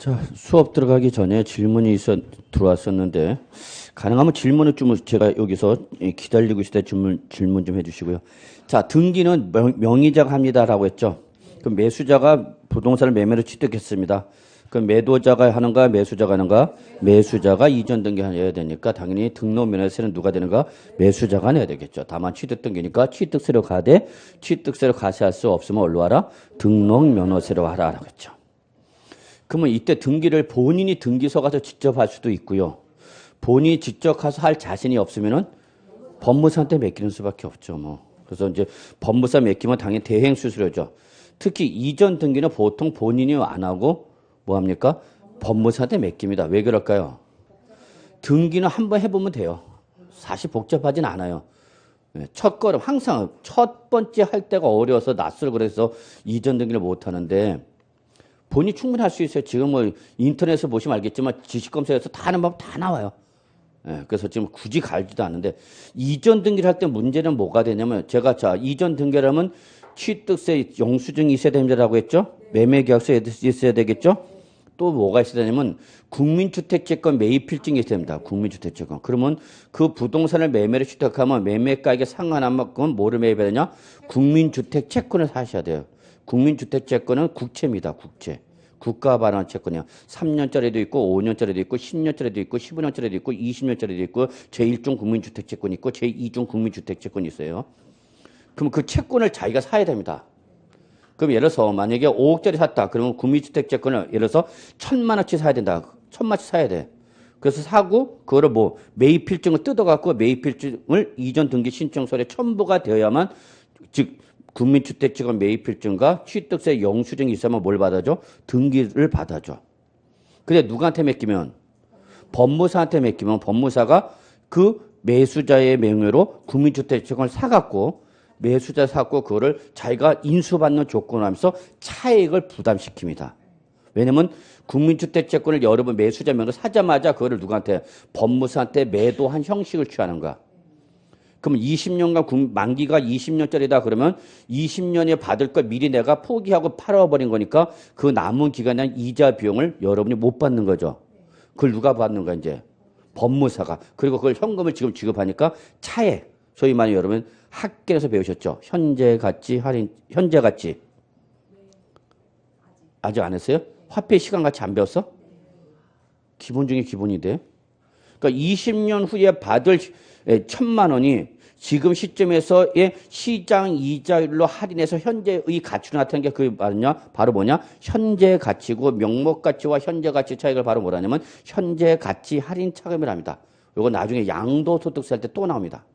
자, 수업 들어가기 전에 질문이 들어왔었는데, 가능하면 질문을 좀 제가 여기서 기다리고 있을 때 질문 좀 해주시고요. 자, 등기는 명의자가 합니다라고 했죠. 그럼 매수자가 부동산을 매매로 취득했습니다. 그럼 매도자가 하는가, 매수자가 하는가? 매수자가 이전 등기해야 되니까 당연히 등록면허세는 누가 되는가? 매수자가 내야 되겠죠. 다만 취득 등기니까 취득세로 가되 취득세로 가세할 수 없으면 뭘로 하라? 등록면허세로 하라라고 했죠. 그러면 이때 등기를 본인이 등기소 가서 직접 할 수도 있고요. 본인이 직접 가서 할 자신이 없으면은 법무사한테 맡기는 수밖에 없죠. 뭐. 그래서 이제 법무사 맡기면 당연히 대행 수수료죠. 특히 이전 등기는 보통 본인이 안 하고 뭐 합니까? 법무사한테 맡깁니다. 왜 그럴까요? 등기는 한번 해보면 돼요. 사실 복잡하진 않아요. 첫 걸음 항상 첫 번째 할 때가 어려워서 낯설고 그래서 이전 등기를 못 하는데 본인이 충분히 할 수 있어요. 지금 뭐 인터넷에 보시면 알겠지만 지식검색에서 다 하는 방법 다 나와요. 그래서 지금 굳이 갈지도 않는데 이전 등기를 할 때 문제는 뭐가 되냐면 제가 자 이전 등기라면 취득세 영수증이 있어야 됩니다라고 했죠. 매매계약서 있어야 되겠죠. 또 뭐가 있어야 되냐면 국민주택채권 매입필증이 있어야 됩니다. 국민주택채권. 그러면 그 부동산을 매매로 취득하면 매매가액에 상환한 만큼 뭐를 매입해야 되냐? 국민주택채권을 사셔야 돼요. 국민주택채권은 국채입니다. 국채. 국가 발행한 채권이요. 3년짜리도 있고 5년짜리도 있고 10년짜리도 있고 15년짜리도 있고 20년짜리도 있고 제1종 국민주택채권이 있고 제2종 국민주택채권이 있어요. 그럼 그 채권을 자기가 사야 됩니다. 그럼 예를 들어서 만약에 5억짜리 샀다. 그러면 국민주택채권을 예를 들어서 1,000만 원치 사야 된다. 1,000만 원치 사야 돼. 그래서 사고 그거를 뭐 매입필증을 뜯어갖고 매입필증을 이전 등기 신청서에 첨부가 되어야만 즉 국민주택채권 매입필증과 취득세 영수증이 있으면 뭘 받아줘? 등기를 받아줘. 근데 누구한테 맡기면? 법무사한테 맡기면 법무사가 그 매수자의 명의로 국민주택채권을 사갖고 매수자 사고 그거를 자기가 인수받는 조건을 하면서 차액을 부담시킵니다. 왜냐면 국민주택채권을 여러 번 매수자 명의로 사자마자 그거를 누구한테? 법무사한테 매도한 형식을 취하는 거야. 그럼 20년간 만기가 20년짜리다 그러면 20년에 받을 걸 미리 내가 포기하고 팔아버린 거니까 그 남은 기간에 대한 이자 비용을 여러분이 못 받는 거죠. 그걸 누가 받는 거야 이제? 법무사가. 그리고 그걸 현금을 지금 지급하니까 차액. 소위 말해 여러분 학계에서 배우셨죠? 현재 가치 할인, 현재 가치. 아직 안 했어요? 화폐 시간 가치 안 배웠어? 기본 중에 기본인데. 그러니까 20년 후에 받을 1,000만 원이 지금 시점에서의 시장 이자율로 할인해서 현재의 가치로 나타나는 게 그게 바로 뭐냐? 현재 가치고 명목 가치와 현재 가치 차익을 바로 뭐라냐면 현재 가치 할인 차감이랍니다. 이거 나중에 양도소득세 할 때 또 나옵니다.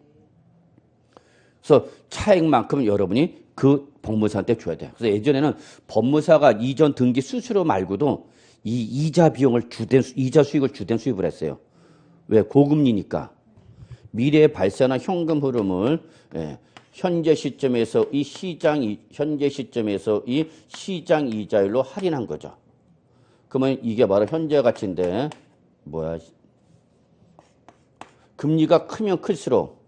그래서 차액만큼 여러분이 그 법무사한테 줘야 돼요. 그래서 예전에는 법무사가 이전 등기 수수료 말고도 이 이자 비용을 이자 수익을 주된 수입을 했어요. 왜? 고금리니까. 미래에 발생한 현금 흐름을 현재 시점에서 이 현재 시점에서 이 시장 이자율로 할인한 거죠. 그러면 이게 바로 현재 가치인데 뭐야? 금리가 크면 클수록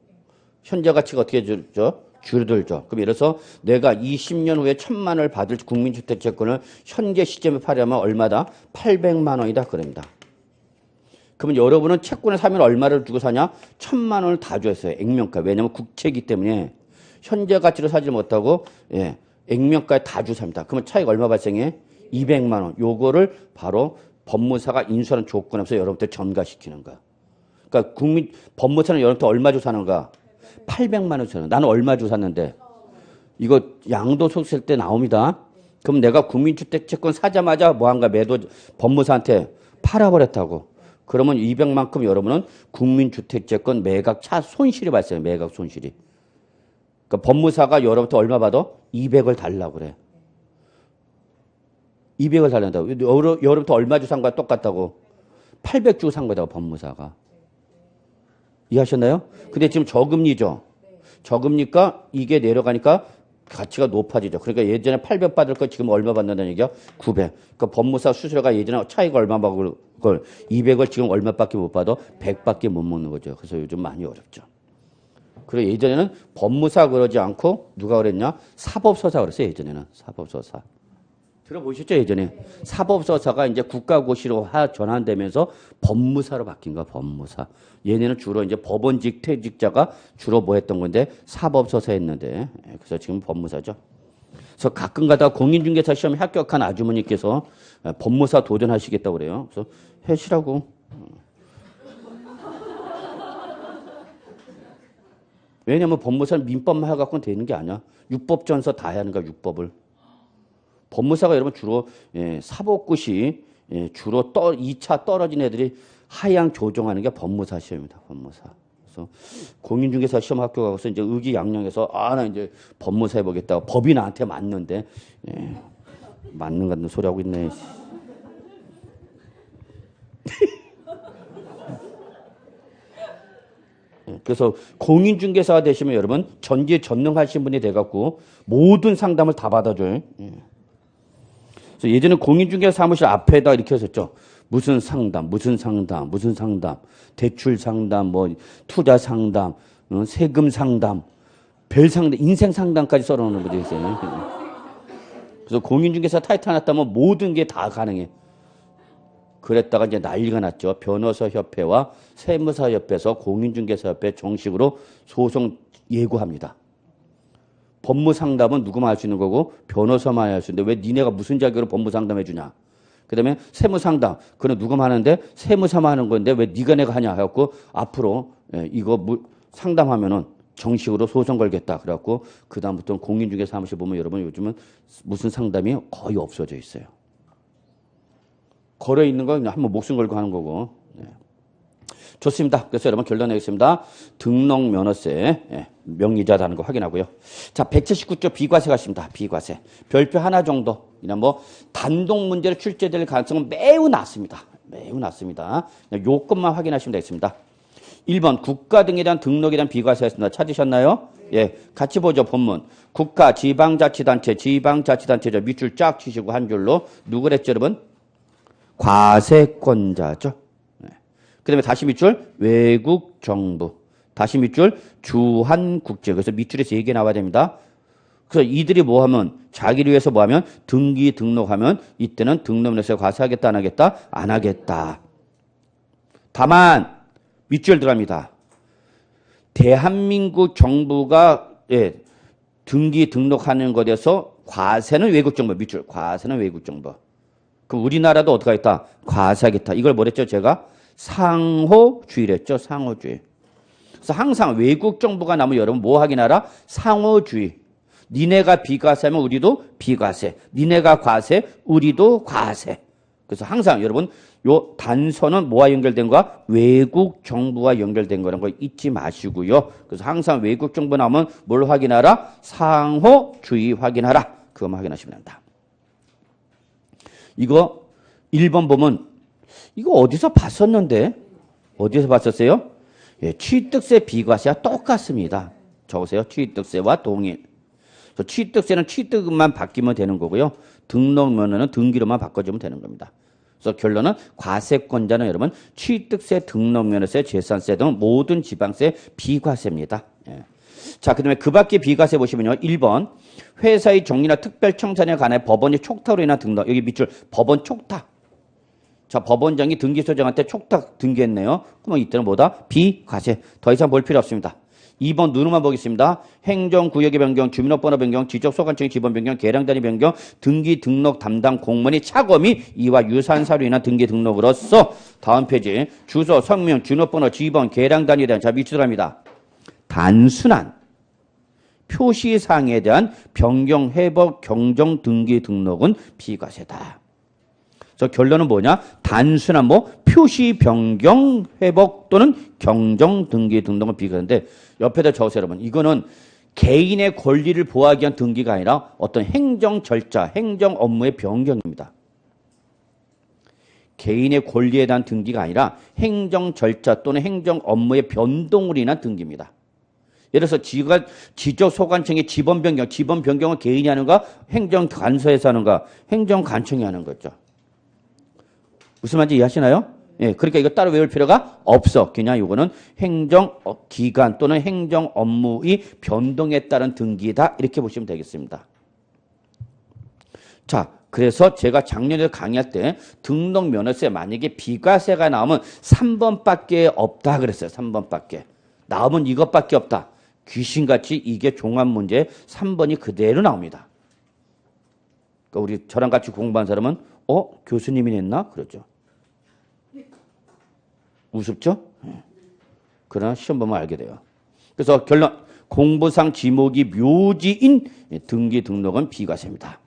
현재 가치가 어떻게 줄죠? 줄어들죠. 그럼 예를 들어서 내가 20년 후에 1,000만 원을 받을 국민주택채권을 현재 시점에 팔려면 얼마다? 800만 원이다 그럽니다. 그러면 여러분은 채권을 사면 얼마를 주고 사냐? 1,000만 원을 다 줬어요. 액면가. 왜냐하면 국채이기 때문에 현재 가치로 사지 못하고 액면가에 다 주고 삽니다. 그러면 차익 얼마 발생해? 200만 원. 요거를 바로 법무사가 인수하는 조건에서 여러분한테 전가시키는 거야. 그러니까 법무사는 여러분한테 얼마 주고 사는가? 800만 원 주는. 나는 얼마 주고 샀는데? 이거 양도소득세 때 나옵니다. 그럼 내가 국민주택채권 사자마자 뭐한가? 법무사한테 팔아버렸다고. 그러면 200만큼 여러분은 국민주택채권 매각 손실이 발생해요. 매각 손실이. 그러니까 법무사가 여러분한테 얼마 받아? 200을 달라고 그래. 200을 달란다고. 여러분한테 얼마 주고 산 거야? 똑같다고. 800 주고 산 거다 법무사가. 이해하셨나요? 근데 지금 저금리죠. 저금리가 이게 내려가니까 가치가 높아지죠. 그러니까 예전에 800 받을 거 지금 얼마 받는다는 얘기야? 900. 그러니까 법무사 수수료가 예전에 차이가 얼마 받을 걸 200을 지금 얼마밖에 못 받아? 100밖에 못 먹는 거죠. 그래서 요즘 많이 어렵죠. 그리고 예전에는 법무사 그러지 않고 누가 그랬냐? 사법서사 그랬어요. 예전에는 사법서사. 들어보셨죠, 예전에? 사법서사가 이제 국가고시로 전환되면서 법무사로 바뀐 거야, 법무사. 얘네는 주로 이제 법원직 퇴직자가 주로 뭐 했던 건데, 사법서사 했는데, 그래서 지금 법무사죠. 그래서 가끔 가다가 공인중개사 시험에 합격한 아주머니께서 법무사 도전하시겠다고 그래요. 그래서 해시라고. 왜냐면 법무사는 민법만 해갖고는 되는 게 아니야. 육법전서 다 해야 하는 거야, 육법을. 법무사가 여러분 주로 사법고시 주로 2차 떨어진 애들이 하향 조정하는 게 법무사 시험입니다. 법무사. 그래서 공인중개사 시험 합격하고서 이제 의기양양해서 나 이제 법무사 해보겠다고 법이 나한테 맞는데 맞는 같은 소리 하고 있네. 그래서 공인중개사가 되시면 여러분 전지에 전능하신 분이 돼갖고 모든 상담을 다 받아줘요. 그래서 예전에 공인중개사 사무실 앞에다 이렇게 했었죠. 무슨 상담, 무슨 상담, 무슨 상담, 대출 상담, 뭐 투자 상담, 세금 상담, 별 상담, 인생 상담까지 써놓는 분들이 있어요. 그래서 공인중개사 타이틀 하나 따면 모든 게 다 가능해. 그랬다가 이제 난리가 났죠. 변호사협회와 세무사협회에서 공인중개사협회 정식으로 소송 예고합니다. 법무상담은 누구만 할 수 있는 거고 변호사만 할 수 있는데 왜 니네가 무슨 자격으로 법무상담해 주냐. 그 다음에 세무상담, 그건 누구만 하는데 세무사만 하는 건데 왜 니가 내가 하냐 해갖고 앞으로 이거 상담하면은 정식으로 소송 걸겠다. 그래갖고 그다음부터는 공인중개사 사무실 보면 여러분 요즘은 무슨 상담이 거의 없어져 있어요. 걸어 있는 건 그냥 한번 목숨 걸고 하는 거고. 좋습니다. 그래서 여러분 결론 내겠습니다. 등록 면허세 명의자라는 거 확인하고요. 자, 179조 비과세 가십니다. 비과세. 별표 하나 정도. 이나 뭐 단독 문제로 출제될 가능성은 매우 낮습니다. 매우 낮습니다. 요것만 확인하시면 되겠습니다. 1번 국가 등에 대한 등록에 대한 비과세였습니다. 찾으셨나요? 예, 같이 보죠. 본문. 국가, 지방자치단체, 지방자치단체죠. 밑줄 쫙 치시고 한 줄로. 누구랬죠, 여러분? 과세권자죠. 그 다음에 다시 밑줄 외국 정부. 다시 밑줄 주한국제. 그래서 밑줄에 3개 나와야 됩니다. 그래서 이들이 뭐 하면 자기를 위해서 뭐 하면 등기 등록하면 이때는 등록면허세 과세하겠다 안 하겠다? 안 하겠다. 다만 밑줄 들어갑니다. 대한민국 정부가 등기 등록하는 것에서 과세는 외국 정부. 밑줄 과세는 외국 정부. 그럼 우리나라도 어떻게 하겠다? 과세하겠다. 이걸 뭐랬죠? 제가 상호주의랬죠. 상호주의. 그래서 항상 외국 정부가 나면 여러분 뭐 확인하라? 상호주의. 니네가 비과세하면 우리도 비과세. 니네가 과세, 우리도 과세. 그래서 항상 여러분 요 단서는 뭐와 연결된 거야? 외국 정부와 연결된 거라는 거 잊지 마시고요. 그래서 항상 외국 정부 나오면 뭘 확인하라? 상호주의 확인하라. 그것만 확인하시면 됩니다. 이거 1번 보면 이거 어디서 봤었는데? 어디서 봤었어요? 예, 취득세 비과세와 똑같습니다. 적으세요. 취득세와 동일. 취득세는 취득만 바뀌면 되는 거고요. 등록면허는 등기로만 바꿔주면 되는 겁니다. 그래서 결론은 과세권자는 여러분 취득세, 등록면허세, 재산세 등 모든 지방세 비과세입니다. 예. 자, 그 다음에 그 밖에 비과세 보시면요. 1번 회사의 정리나 특별청산에 관해 법원의 촉탁으로 인한 등록. 여기 밑줄 법원 촉탁. 자, 법원장이 등기소장한테 촉탁 등기했네요. 그러면 이때는 뭐다? 비과세. 더 이상 볼 필요 없습니다. 2번 누르만 보겠습니다. 행정구역의 변경, 주민등록번호 변경, 지적소관청의 지번 변경, 계량단위 변경, 등기 등록 담당 공무원의 착오 및 이와 유사한 사유로 인한 등기 등록으로서 다음 페이지 주소, 성명, 주민등록번호, 지번, 계량단위에 대한 자 밑줄 합니다. 단순한 표시사항에 대한 변경, 회복, 경정, 등기 등록은 비과세다. 그래서 결론은 뭐냐? 단순한 뭐 표시 변경, 회복 또는 경정, 등기 등록은 비과세인데 옆에다 적으세요, 여러분. 이거는 개인의 권리를 보호하기 위한 등기가 아니라 어떤 행정 절차, 행정 업무의 변경입니다. 개인의 권리에 대한 등기가 아니라 행정 절차 또는 행정 업무의 변동으로 인한 등기입니다. 예를 들어서 지적소관청의 지번 변경, 지번 변경은 개인이 하는가? 행정관서에서 하는가? 행정관청이 하는 거죠. 무슨 말인지 이해하시나요? 예, 그러니까 이거 따로 외울 필요가 없어. 그냥 이거는 행정기관 또는 행정 업무의 변동에 따른 등기다. 이렇게 보시면 되겠습니다. 자, 그래서 제가 작년에 강의할 때 등록면허세 만약에 비과세가 나오면 3번밖에 없다 그랬어요. 3번밖에. 나오면 이것밖에 없다. 귀신같이 이게 종합문제 3번이 그대로 나옵니다. 그러니까 우리 저랑 같이 공부한 사람은 교수님이 냈나? 그러죠. 우습죠? 그러나 시험 보면 알게 돼요. 그래서 결론, 공부상 지목이 묘지인 등기 등록은 비과세입니다.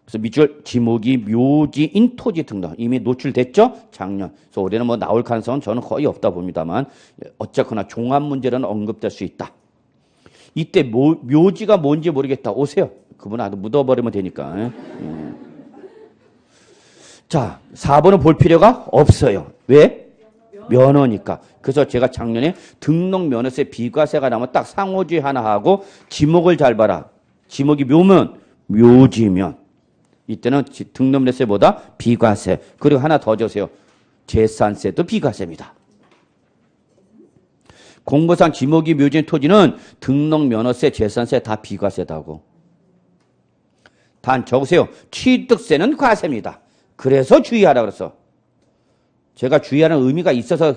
그래서 밑줄 지목이 묘지인 토지 등록 이미 노출됐죠? 작년. 그래서 올해는 뭐 나올 가능성은 저는 거의 없다 봅니다만 어쨌거나 종합 문제는 언급될 수 있다. 이때 묘지가 뭔지 모르겠다. 오세요. 그분 아주 묻어버리면 되니까. 자, 4번은 볼 필요가 없어요. 왜? 면허니까. 그래서 제가 작년에 등록면허세 비과세가 나면 딱 상호주의 하나 하고 지목을 잘 봐라. 지목이 묘면, 묘지면. 이때는 등록면허세보다 비과세. 그리고 하나 더 주세요. 재산세도 비과세입니다. 공부상 지목이 묘지인 토지는 등록면허세, 재산세 다 비과세다고. 단 적으세요. 취득세는 과세입니다. 그래서 주의하라 그랬어. 제가 주의하는 의미가 있어서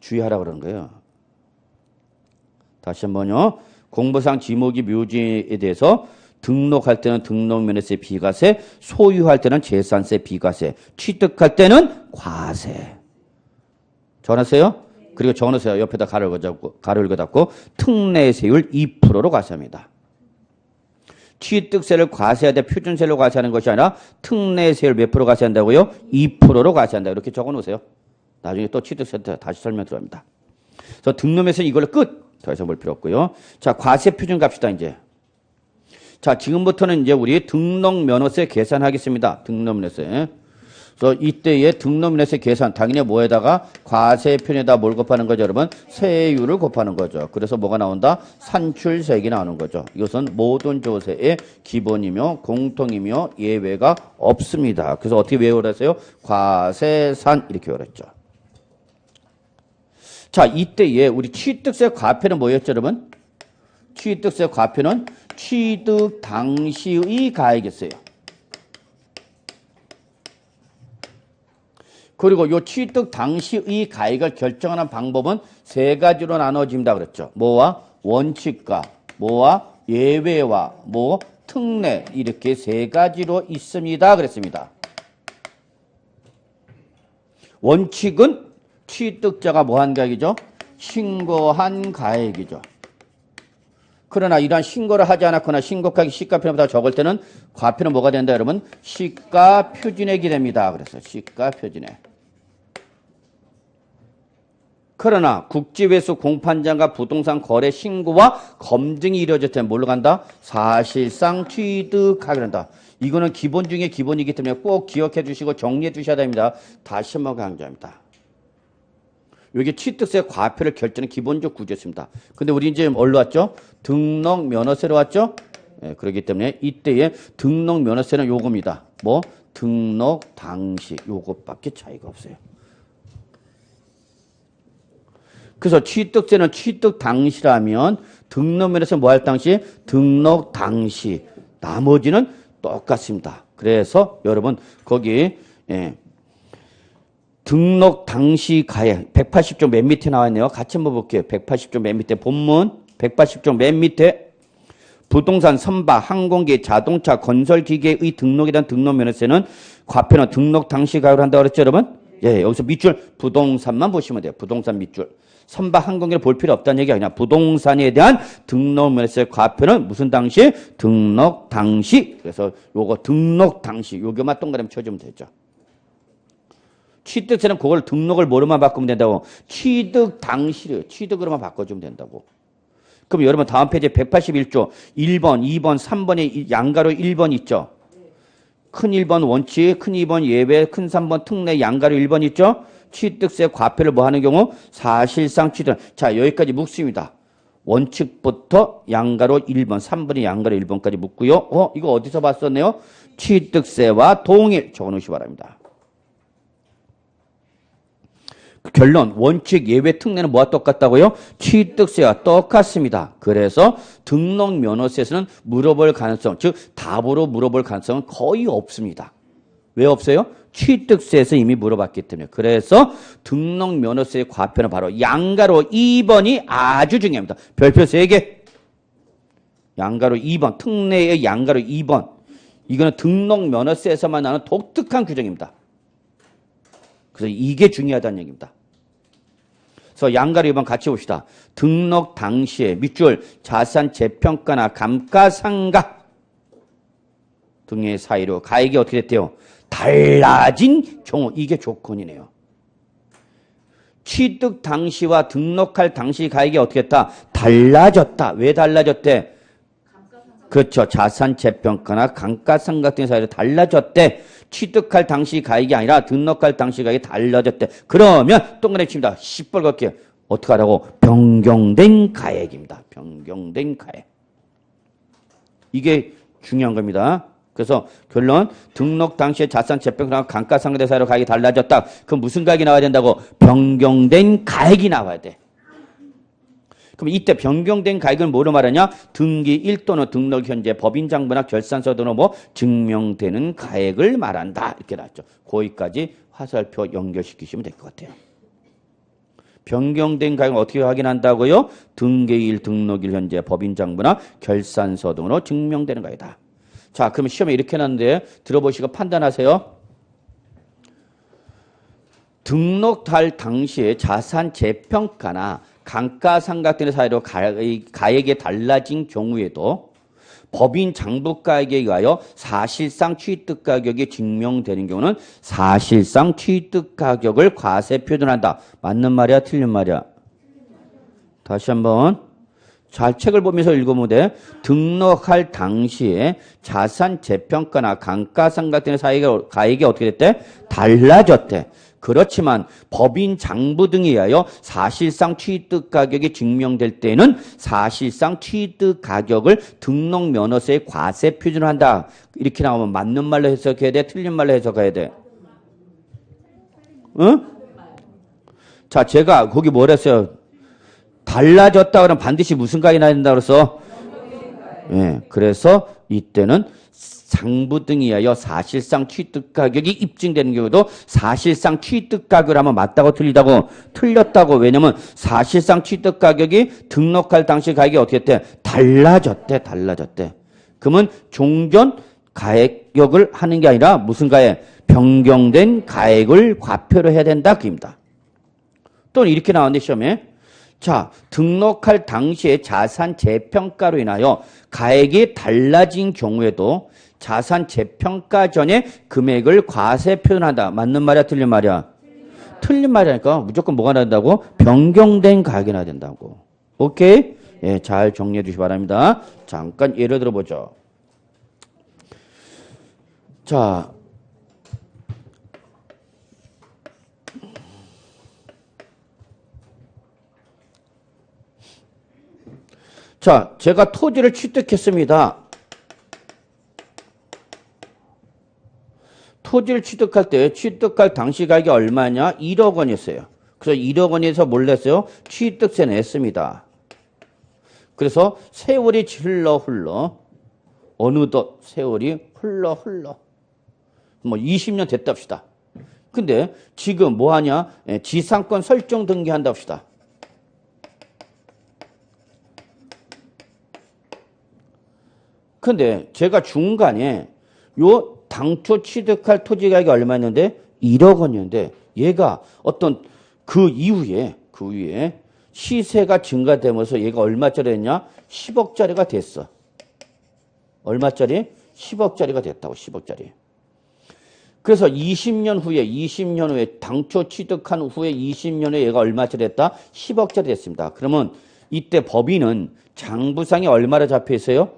주의하라 그러는 거예요. 다시 한번요. 공부상 지목이 묘지에 대해서 등록할 때는 등록면허세 비과세, 소유할 때는 재산세 비과세, 취득할 때는 과세. 적어놨어요? 그리고 적어놓으세요. 옆에다 가로를 닫고 특례세율 2%로 과세합니다. 취득세를 과세할 때 표준세로 과세하는 것이 아니라 특례세율 몇 프로 과세한다고요? 2%로 과세한다. 이렇게 적어놓으세요. 나중에 또 취득세 때 다시 설명 들어갑니다. 그래서 등록면허세 이걸로 끝. 더 이상 볼 필요 없고요. 자, 과세 표준 갑시다 이제. 자, 지금부터는 이제 우리 등록면허세 계산하겠습니다. 등록면허세. 그래서 이때의 등록면허세 계산 당연히 뭐에다가 과세표준에다 뭘 곱하는 거죠, 여러분? 세율을 곱하는 거죠. 그래서 뭐가 나온다? 산출세액이 나오는 거죠. 이것은 모든 조세의 기본이며 공통이며 예외가 없습니다. 그래서 어떻게 외우라서요? 과세산 이렇게 외웠죠. 자, 이때에 우리 취득세 과표는 뭐였죠, 여러분? 취득세 과표는 취득 당시의 가액이었어요. 그리고 이 취득 당시의 가액을 결정하는 방법은 세 가지로 나눠집니다. 그랬죠. 뭐와 원칙과 뭐와 예외와 뭐 특례 이렇게 세 가지로 있습니다. 그랬습니다. 원칙은 취득자가 뭐한 가액이죠? 신고한 가액이죠. 그러나 이러한 신고를 하지 않았거나 신고하기 시가표준보다 적을 때는 과표는 뭐가 된다 여러분? 시가표준액이 됩니다. 그래서 시가표준액. 그러나 국지회수 공판장과 부동산 거래 신고와 검증이 이루어질 때 뭘로 간다? 사실상 취득하게 된다. 이거는 기본 중에 기본이기 때문에 꼭 기억해 주시고 정리해 주셔야 됩니다. 다시 한번 강조합니다. 여기 취득세 과표를 결정하는 기본적 구조였습니다. 근데 우리 이제 뭘로 왔죠? 등록 면허세로 왔죠? 예, 그렇기 때문에 이때의 등록 면허세는 요겁니다. 뭐? 등록 당시 요것밖에 차이가 없어요. 그래서 취득세는 취득 당시라면 등록 면허세 뭐 할 당시? 등록 당시. 나머지는 똑같습니다. 그래서 여러분 거기 등록 당시 가액 180조 맨 밑에 나와 있네요. 같이 한번 볼게요. 180조 맨 밑에 본문 180조 맨 밑에 부동산, 선박, 항공기, 자동차, 건설기계의 등록에 대한 등록면허세는 과표는 등록 당시 가액으로 한다고 그랬죠, 여러분? 예, 여기서 밑줄 부동산만 보시면 돼요. 부동산 밑줄. 선박, 항공기를 볼 필요 없다는 얘기가 아니라 부동산에 대한 등록면허세 과표는 무슨 당시? 등록 당시. 그래서 요거 등록 당시 요거만 동그라미 쳐주면 되죠. 취득세는 그걸 등록을 뭐로만 바꾸면 된다고? 취득 당시를 취득으로만 바꿔주면 된다고. 그럼 여러분 다음 페이지에 181조 1번, 2번, 3번에 양가로 1번 있죠? 큰 1번 원칙, 큰 2번 예외, 큰 3번 특례, 양가로 1번 있죠? 취득세 과표를 뭐 하는 경우? 사실상 취득. 자, 여기까지 묵습니다. 원칙부터 양가로 1번, 3번이 양가로 1번까지 묵고요. 이거 어디서 봤었네요? 취득세와 동일 적어놓으시기 바랍니다. 결론, 원칙, 예외, 특례는 뭐와 똑같다고요? 취득세와 똑같습니다. 그래서 등록면허세에서는 물어볼 가능성, 즉 답으로 물어볼 가능성은 거의 없습니다. 왜 없어요? 취득세에서 이미 물어봤기 때문에. 그래서 등록면허세의 과표는 바로 양가로 2번이 아주 중요합니다. 별표 3개. 양가로 2번, 특례의 양가로 2번. 이거는 등록면허세에서만 나는 독특한 규정입니다. 그래서 이게 중요하다는 얘기입니다. 그래서 양가로 2번 같이 봅시다. 등록 당시에 밑줄 자산 재평가나 감가상각 등의 사이로 가액이 어떻게 됐대요? 달라진 경우. 이게 조건이네요. 취득 당시와 등록할 당시 가액이 어떻게 했다? 달라졌다. 왜 달라졌대? 그렇죠. 자산 재평가나 감가상각 등의 사이로 달라졌대. 취득할 당시 가액이 아니라 등록할 당시 가액이 달라졌대. 그러면 동그라미 칩니다. 시뻘겋게. 어떻게 하라고? 변경된 가액입니다. 변경된 가액. 이게 중요한 겁니다. 그래서 결론, 등록 당시에 자산 재평가나 감가상각 등의 사이로 가액이 달라졌다. 그럼 무슨 가액이 나와야 된다고? 변경된 가액이 나와야 돼. 그럼 이때 변경된 가액은 뭐로 말하냐? 등기 1 또는 등록 현재 법인장부나 결산서 등으로 뭐 증명되는 가액을 말한다. 이렇게 나왔죠. 거기까지 화살표 연결시키시면 될 것 같아요. 변경된 가액은 어떻게 확인한다고요? 등기일, 등록일 현재 법인장부나 결산서 등으로 증명되는 가액이다. 자, 그러면 시험에 이렇게 해놨는데 들어보시고 판단하세요. 등록할 당시에 자산 재평가나 감가상각 등의 사이로 가액이 달라진 경우에도 법인 장부가액에 의하여 사실상 취득가격이 증명되는 경우는 사실상 취득가격을 과세 표준한다. 맞는 말이야? 틀린 말이야? 다시 한번 잘 책을 보면서 읽어보면 돼. 등록할 당시에 자산 재평가나 감가상각 등의 사이로 가액이 어떻게 됐대? 달라졌대. 그렇지만 법인 장부 등에 의하여 사실상 취득 가격이 증명될 때는 사실상 취득 가격을 등록 면허세에 과세 표준한다. 이렇게 나오면 맞는 말로 해석해야 돼? 틀린 말로 해석해야 돼? 응? 자, 제가 거기 뭐랬어요? 달라졌다 그러면 반드시 무슨 가액이 나야 된다 그랬어? 예, 그래서 이때는 장부 등에 의하여 사실상 취득가격이 입증되는 경우도 사실상 취득가격을 하면 맞다고 틀리다고? 틀렸다고. 왜냐면 사실상 취득가격이 등록할 당시 가격이 어떻게 했대? 달라졌대. 그러면 종전 가액역을 하는 게 아니라 무슨 가액? 변경된 가액을 과표로 해야 된다. 그입니다. 또 이렇게 나왔는데 시험에 자, 등록할 당시에 자산 재평가로 인하여 가액이 달라진 경우에도 자산 재평가 전에 금액을 과세 표현한다. 맞는 말이야? 틀린 말이야? 틀린 말이니까 무조건 뭐가 나야 된다고? 변경된 가액이 나야 된다고. 오케이? 예, 잘 정리해 주시기 바랍니다. 잠깐 예를 들어보죠. 자, 제가 토지를 취득했습니다. 토지를 취득할 때 취득할 당시 가격이 얼마냐? 1억 원이었어요. 그래서 1억 원에서 뭘 냈어요? 취득세 냈습니다. 그래서 세월이 흘러 어느덧 세월이 흘러 뭐 20년 됐다 합시다. 근데 지금 뭐 하냐? 지상권 설정 등기한다 합시다. 근데 제가 중간에 요 당초 취득할 토지 가격이 얼마였는데 1억 원이었는데 얘가 어떤 그 이후에 시세가 증가되면서 얘가 얼마짜리 했냐? 10억짜리가 됐어. 얼마짜리? 10억짜리가 됐다고. 10억짜리. 그래서 20년 후에 당초 취득한 후에 20년 후에 얘가 얼마짜리 됐다? 10억짜리 됐습니다. 그러면 이때 법인은 장부상에 얼마로 잡혀 있어요?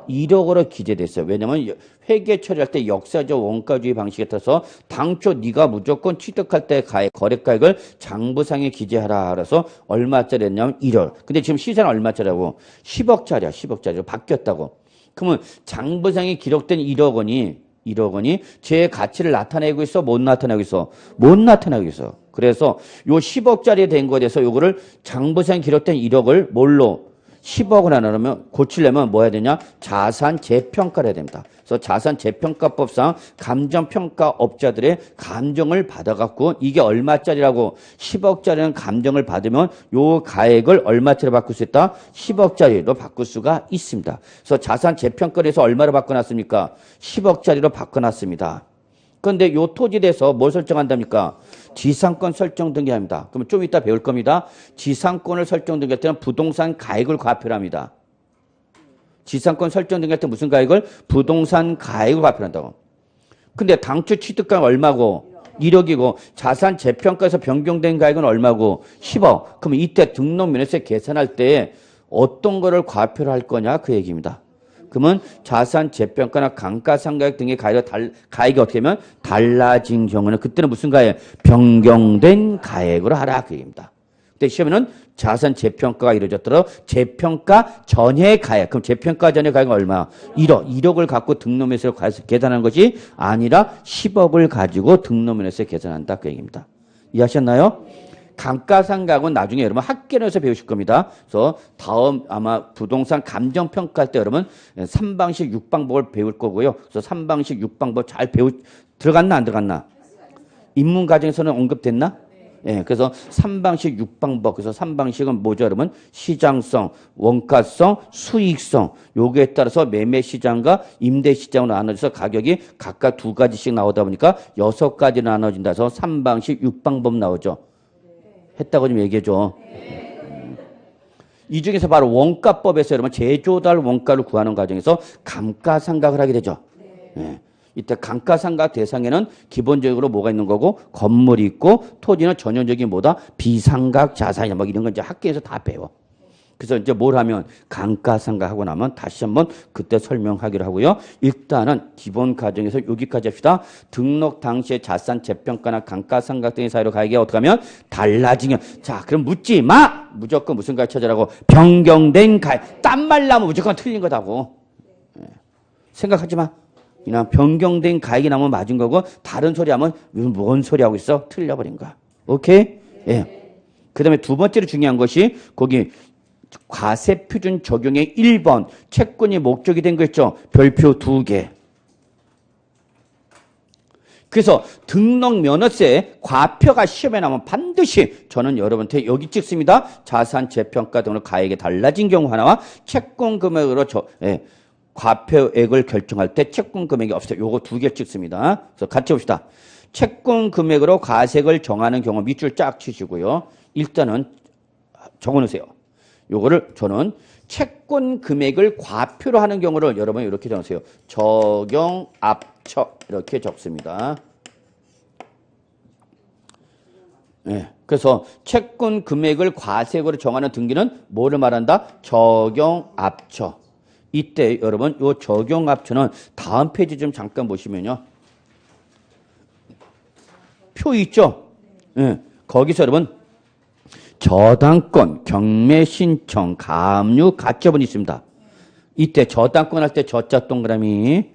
1억으로 기재됐어요. 왜냐하면 회계 처리할 때 역사적 원가주의 방식에 따라서 당초 네가 무조건 취득할 때 거래가액을 장부상에 기재하라. 그래서 얼마짜리 했냐면 1억. 근데 지금 시세는 얼마짜리라고? 10억짜리야. 10억짜리로 바뀌었다고. 그러면 장부상에 기록된 1억 원이 제 가치를 나타내고 있어? 못 나타내고 있어? 못 나타내고 있어. 그래서 요 10억짜리 된 거에 대해서 요거를 장부상에 기록된 1억을 뭘로 10억을 하나면 고치려면 뭐 해야 되냐? 자산 재평가를 해야 됩니다. 그래서 자산 재평가법상 감정평가업자들의 감정을 받아갖고 이게 얼마짜리라고 10억짜리는 감정을 받으면 요 가액을 얼마짜리 바꿀 수 있다? 10억짜리로 바꿀 수가 있습니다. 그래서 자산 재평가를 해서 얼마로 바꿔놨습니까? 10억짜리로 바꿔놨습니다. 그런데 요 토지에 대해서 뭘 설정한답니까? 지상권 설정 등기합니다. 그러면 좀 이따 배울 겁니다. 지상권을 설정 등기할 때는 부동산 가액을 과표를 합니다. 지상권 설정 등기할 때 무슨 가액을? 부동산 가액을 과표를 한다고. 근데 당초 취득가액 얼마고? 1억이고 자산 재평가에서 변경된 가액은 얼마고? 10억. 그러면 이때 등록면에서 계산할 때 어떤 거를 과표를 할 거냐? 그 얘기입니다. 그러면 자산 재평가나 감가상가액 등의 가액이 어떻게 되면 달라진 경우는 그때는 무슨 가액? 변경된 가액으로 하라 그 얘기입니다. 근데 시험에는 자산 재평가가 이루어졌더라 재평가 전의 가액. 그럼 재평가 전의 가액은 얼마? 1억. 1억을 갖고 등록면에서 계산하는 것이 아니라 10억을 가지고 등록면에서 계산한다 그 얘기입니다. 이해하셨나요? 감가상각은 나중에 여러분 학계론에서 배우실 겁니다. 그래서 다음 아마 부동산 감정평가할 때 여러분 3방식 6방법을 배울 거고요. 그래서 3방식 6방법 잘 들어갔나 안 들어갔나? 입문 과정에서는 언급됐나? 예, 그래서 3방식 6방법. 그래서 3방식은 뭐죠, 여러분? 시장성, 원가성, 수익성. 요거에 따라서 매매 시장과 임대 시장으로 나눠져서 가격이 각각 2가지씩 나오다 보니까 6가지로 나눠진다 해서 3방식 6방법 나오죠. 했다고 좀 얘기해줘. 이 중에서 바로 원가법에서 여러분 제조달 원가를 구하는 과정에서 감가상각을 하게 되죠. 예. 이때 감가상각 대상에는 기본적으로 뭐가 있는 거고 건물이 있고 토지는 전형적인 뭐다? 비상각 자산이나 뭐 이런 건 이제 학교에서 다 배워. 그래서 이제 뭘 하면 감가상각하고 나면 다시 한번 그때 설명하기로 하고요. 일단은 기본 과정에서 여기까지 합시다. 등록 당시의 자산 재평가나 감가상각 등의 사유로 가액이 어떻게 하면 달라지면 자 그럼 묻지 마. 무조건 무슨 가액 찾으라고? 변경된 가액. 딴 말 나면 무조건 틀린 거다고. 생각하지 마. 그냥 변경된 가액이 나오면 맞은 거고 다른 소리 하면 뭔 소리 하고 있어? 틀려버린 거야. 오케이? 예. 그 다음에 두 번째로 중요한 것이 거기 과세표준 적용의 1번 채권이 목적이 된 거 있죠. 별표 2개. 그래서 등록면허세 과표가 시험에 나오면 반드시 저는 여러분한테 여기 찍습니다. 자산 재평가 등으로 가액이 달라진 경우 하나와 채권 금액으로 과표액을 결정할 때 채권 금액이 없어요. 요거 2개 찍습니다. 그래서 같이 봅시다. 채권 금액으로 과세액을 정하는 경우 밑줄 쫙 치시고요. 일단은 적어놓으세요. 요거를 저는 채권 금액을 과표로 하는 경우를 여러분 이렇게 적으세요. 적용 압처 이렇게 적습니다. 네, 그래서 채권 금액을 과세액으로 정하는 등기는 뭐를 말한다? 적용 압처. 이때 여러분 요 적용 압처는 다음 페이지 좀 잠깐 보시면요. 표 있죠? 네, 거기서 여러분 저당권, 경매 신청, 가압류, 가처분이 있습니다. 이때 저당권 할 때 저자 동그라미,